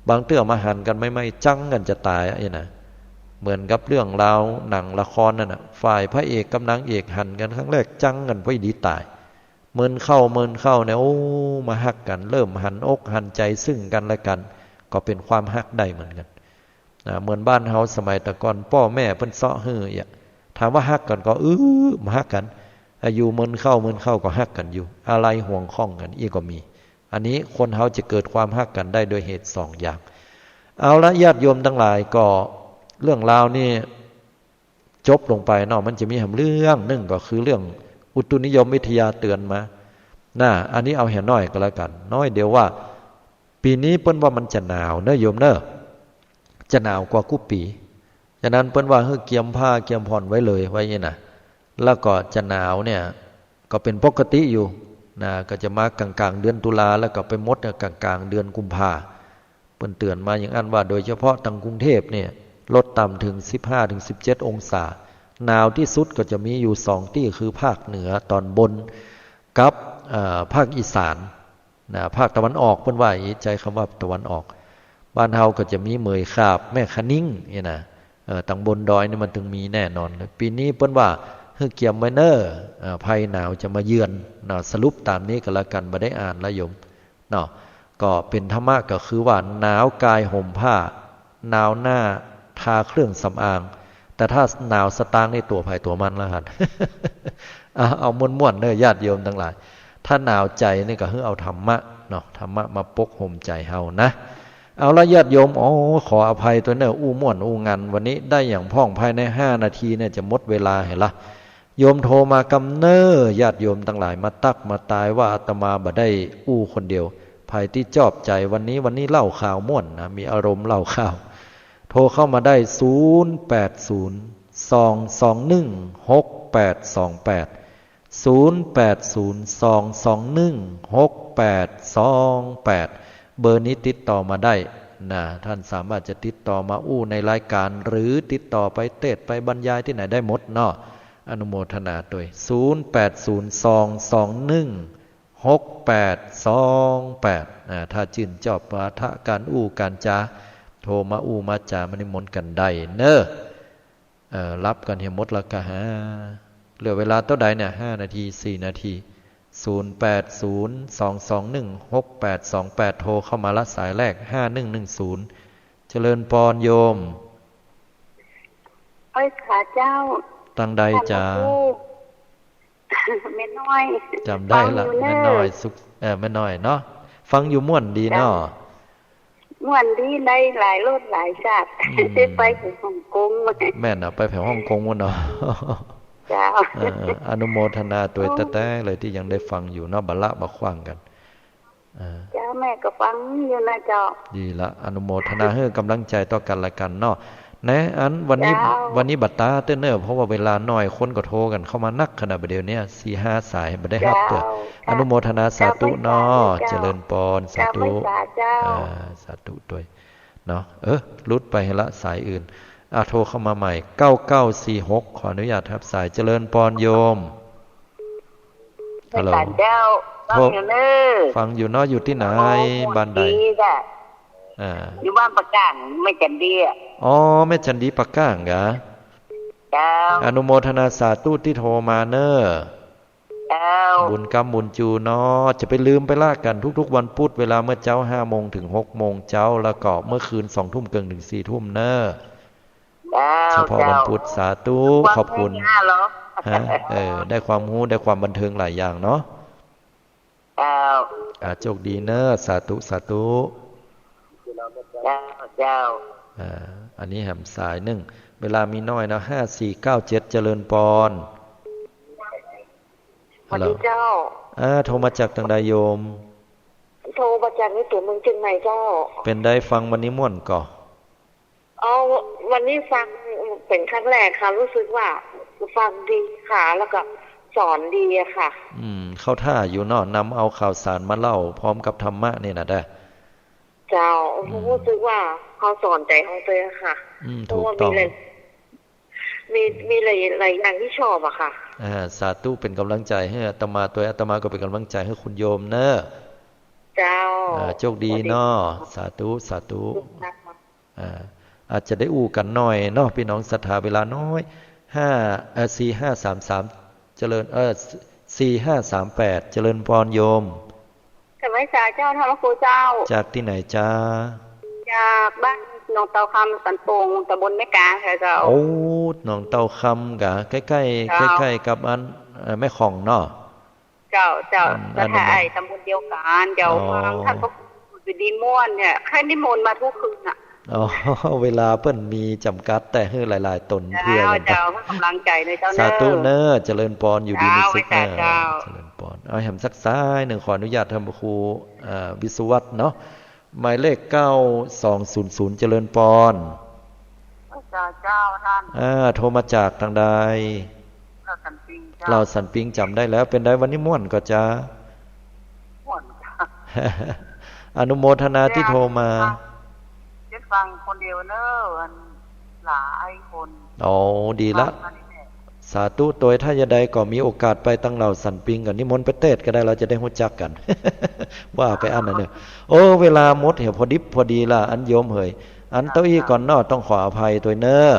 บางเตื้อมาหันกันไม่จังกันจะตายไอ้นะเหมือนกับเรื่องราวหนังละครนั่นน่ะฝ่ายพระเอกกับนางเอกหันกันครั้งแรกจังกันไว้ดีตายเมินเข้าเนี่ยโอ้มาฮักกันเริ่มหันอกหันใจซึ่งกันและกันก็เป็นความฮักได้เหมือนกันเหมือนบ้านเฮาสมัยตะก่อนพ่อแม่เพิ่นเซาะฮื้ออย่าถามว่าฮักกันก็มาฮักกันอายุเมินเข้าก็ฮักกันอยู่อะไรห่วงข้องกันอีกก็มีอันนี้คนเฮาจะเกิดความฮักกันได้โดยเหตุสองอย่างเอาละญาติโยมทั้งหลายก็เรื่องราวนี่จบลงไปเนาะมันจะมีเรื่องหนึ่งก็คือเรื่องอุตุนิยมวิทยาเตือนมาอันนี้เอาแห่น้อยก็แล้วกันน้อยเดียวว่าปีนี้เปิ้นว่ามันจะหนาวเนอะโยมเนอะจะหนาวกว่ากุปีฉะนั้นเปิ้นว่าเฮ้ยเกียมผ้าเกียมผ่อนไว้เลยไว้นี่นะแล้วก็จะหนาวเนี่ยก็เป็นปกติอยู่ก็จะมากลางเดือนตุลาแล้วก็ไปมดกลางเดือนกุมภาเปิ้นเตือนมาอย่างอันว่าโดยเฉพาะทางกรุงเทพเนี่ยลดต่ำถึง 15-17 องศาหนาวที่สุดก็จะมีอยู่2ที่คือภาคเหนือตอนบนกับภาคอีสานภาคตะวันออกเพิ่นว่าอย่างนี้ใจคำว่าตะวันออกบ้านเฮาก็จะมีเหมยขาบแม่คะนิ้งนี่นะทางบนดอยนี่มันถึงมีแน่นอนเลยปีนี้เพิ่นว่าเฮ้ยเกียมไว้เนอภัยหนาวจะมาเยือนสรุปตามนี้ก็แล้วกันบ่ได้อ่านละโยมเนาะก็เป็นธรรมะก็คือว่าหนาวกายห่มผ้าหนาวหน้าทาเครื่องสำอางแต่ถ้าหนาวสตางค์นี่ตัวภัยตัวมันแล้วฮะ เอาม่วนๆเด้อญาติโยมทั้งหลายถ้าหนาวใจนี่ก็คือเอาธรรมะเนาะธรรมะมาปกห่มใจเฮานะเอาละญาติโยมขออภัยตัวเนออู้ม่วนอู้งันวันนี้ได้อย่างพ่องภายใน5 นาทีเนี่ยจะหมดเวลาเห็นละโยมโทรมากำเน้อญาติโยมทั้งหลายมาตักมาตายว่าอาตมาบ่ได้อู้คนเดียวภัยที่ชอบใจวันนี้เล่าข่าวม่วนนะมีอารมณ์เล่าข่าวโทรเข้ามาได้0802216828 เบอร์นี้ติดต่อมาได้ท่านสามารถจะติดต่อมาอู้ในรายการหรือติดต่อไปเทศไปบรรยายที่ไหนได้หมดเนาะอนุโมทนาด้วย0802216828ถ้าชื่นชอบวาทะการอู้การจาโทรมาอู้มาจามานิมนต์กันได้เนอะรับกันเหี่ยหมดละกะฮะเหลือเวลาเท่าใดเนี่ย5 นาที4 นาที0802216828โทรเข้ามาละสายแรก5110เจริญพรโยมขาเจ้าตั้งใดจ้าแม่น้อยจำได้ละแม่น้อยสุขแม่น้อยเนาะฟังอยู่ม่วนดีเนาะม่วนดีได้หลายรสหลายชาติได้ไปถึงฮ่องกงแม่น่ะไปแถวฮ่องกงมุ่นเนาะจ้าอนุโมทนาตัวแต่เลยที่ยังได้ฟังอยู่เนาะบัลละบักขว้างกันจ้าแม่ก็ฟังอยู่นะเจ้าดีละอนุโมทนาให้กำลังใจต่อกันละกันเนาะนะอันวันนี้บัตตาเต้นเนอร์เพราะว่าเวลาน้อยคนก็โทรกันเข้ามานักขนาดเดี๋ยวนี้4-5 สายบ่ได้รับเด้ออนุโมทนาสาธุเนาะเจริญพรสาธุสาธุด้วยเนาะลุดไปให้ละสายอื่นโทรเข้ามาใหม่9946ขออนุญาตครับสายเจริญพรโยมฮัลโหลฟังอยู่เนาะอยู่ที่ไหนบ้านใดอยู่บ้านปะก้างไม่จันดีแม่จันดีปะก้างเหรออนุโมทนาสาธุที่โทรมาเนอะบุญกรรมบุญจูเนาะจะไปลืมไปละกันทุกๆวันพุธเวลาเมื่อเจ้า5 โมงถึง6 โมงเจ้าแล้วก็เมื่อคืน2 ทุ่มถึง4 ทุ่มเนอะเฉพาะวันพุธสาธุขอบคุณได้ความรู้ได้ความบันเทิงหลายอย่างเนาะโชคดีเนอะสาธุสาธุเจ้าอันนี้แหมสายหนึ่ง เวลามีน้อยนะ5497เจริญปอนสวัสดีเจ้าโทรมาจากทางใดโยมโทรมาจากในตัวเมืองเชียงใหม่เจ้าเป็นได้ฟังวันนี้ม่วนก่อวันนี้ฟังเป็นครั้งแรกค่ะรู้สึกว่าฟังดีค่ะแล้วก็สอนดีอะค่ะเข้าท่าอยู่เนาะนำเอาข่าวสารมาเล่าพร้อมกับธรรมะนี่นะได้เจ้ารู้สึกว่าเขาสอนใจของตัวเองค่ะถูกต้องมีหลายอย่างที่ชอบอะค่ะสาธุเป็นกำลังใจให้อาตมาตัวอาตมาก็เป็นกำลังใจให้คุณโยมเนอะเจ้าโชคดีเนาะสาธุสาธุอาจจะได้อู้กันหน่อยเนาะพี่น้องศรัทธาเวลาน้อย4533เจริญ4538เจริญพรโยมสมัยจ่าเจ้าท่านพระครูเจ้าจากที่ไหนจ้าจากบ้านหนองเตาคำสันโป่งตำบลแม่กาค่ะเจ้าโอ้หนองเตาคำกะใกล้ใกล้กับอันแม่ของเนาะเจ้าสถานตำบลเดียวกันเจ้าท่านพระครูดีม่วนเนี่ยแค่นิมนต์มาทุกคืนอ่ะเวลาเพิ่นมีจำกัดแต่ให้หลายๆตนเพื่อเจ้ากำลังใจในเจ้าสาธุเนอเจริญพรอยู่ดีมีสุขเนอเจริญพรเอาแหมสักซ้ายหนึ่งขออนุญาตท่านพระครูวิสุวัฒน์เนาะหมายเลข9200เจริญพรเจ้าท่านโทรมาจากทางใดเราสันปิงจำได้แล้วเป็นได้วันนี้ม่วนก็จะม่วนอนุโมทนาที่โทรมาฟังคนเดียวเนอะหลายคนดีละสาธุโดยถ้าจะใดก็มีโอกาสไปตั้งเหล่าสันปิงกับนิมนต์ไปเทศก็ได้เราจะได้รู้จักกัน ว่าไปอันนั้นเนี่ยเวลาหมดเหี่ยวพอดิบพอดีล่ะอันโยมเฮยอันเต้าอี้ก่อนนอต้องขออภัยตัวเนอะ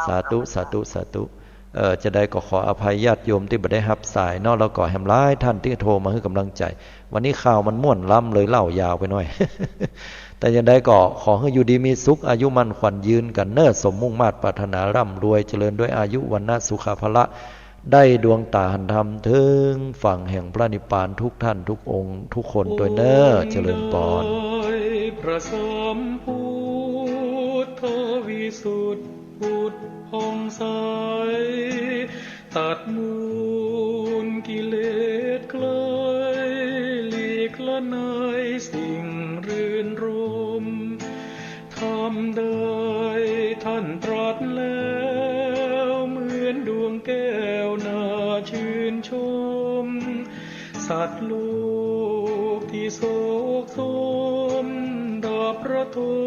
สาธุสาธุสาธุจะได้ก็ขออภัยญาติโยมที่บ่ได้รับสายนอกแล้วก็แหมร้ายท่านที่โทรมาให้กำลังใจวันนี้ข่าวมันม่วนล้ำเลยเล่ายาวไปหน่อย แต่ยังได้ก็ขอให้อยู่ดีมีสุขอายุมั่นขวัญยืนกันเนิ่นสมมุ่งมาตรปรารถนาร่ำรวยเจริญด้วยอายุวันนะสุขภละได้ดวงตาหันธรรมถึงฝั่งแห่งพระนิพพานทุกท่านทุกองค์ทุกคนโดยเนิ่นเจริญพรพระสัมพุทธวิสุทธิพุทธผ่องใสตัดมูลกิเลสคลายหลีกละนายสิ่งรื่นรมทำได้ท่านตรัสแล้วเหมือนดวงแก้วน่าชื่นชมสัตว์โลกที่โศกโศมดาบระทม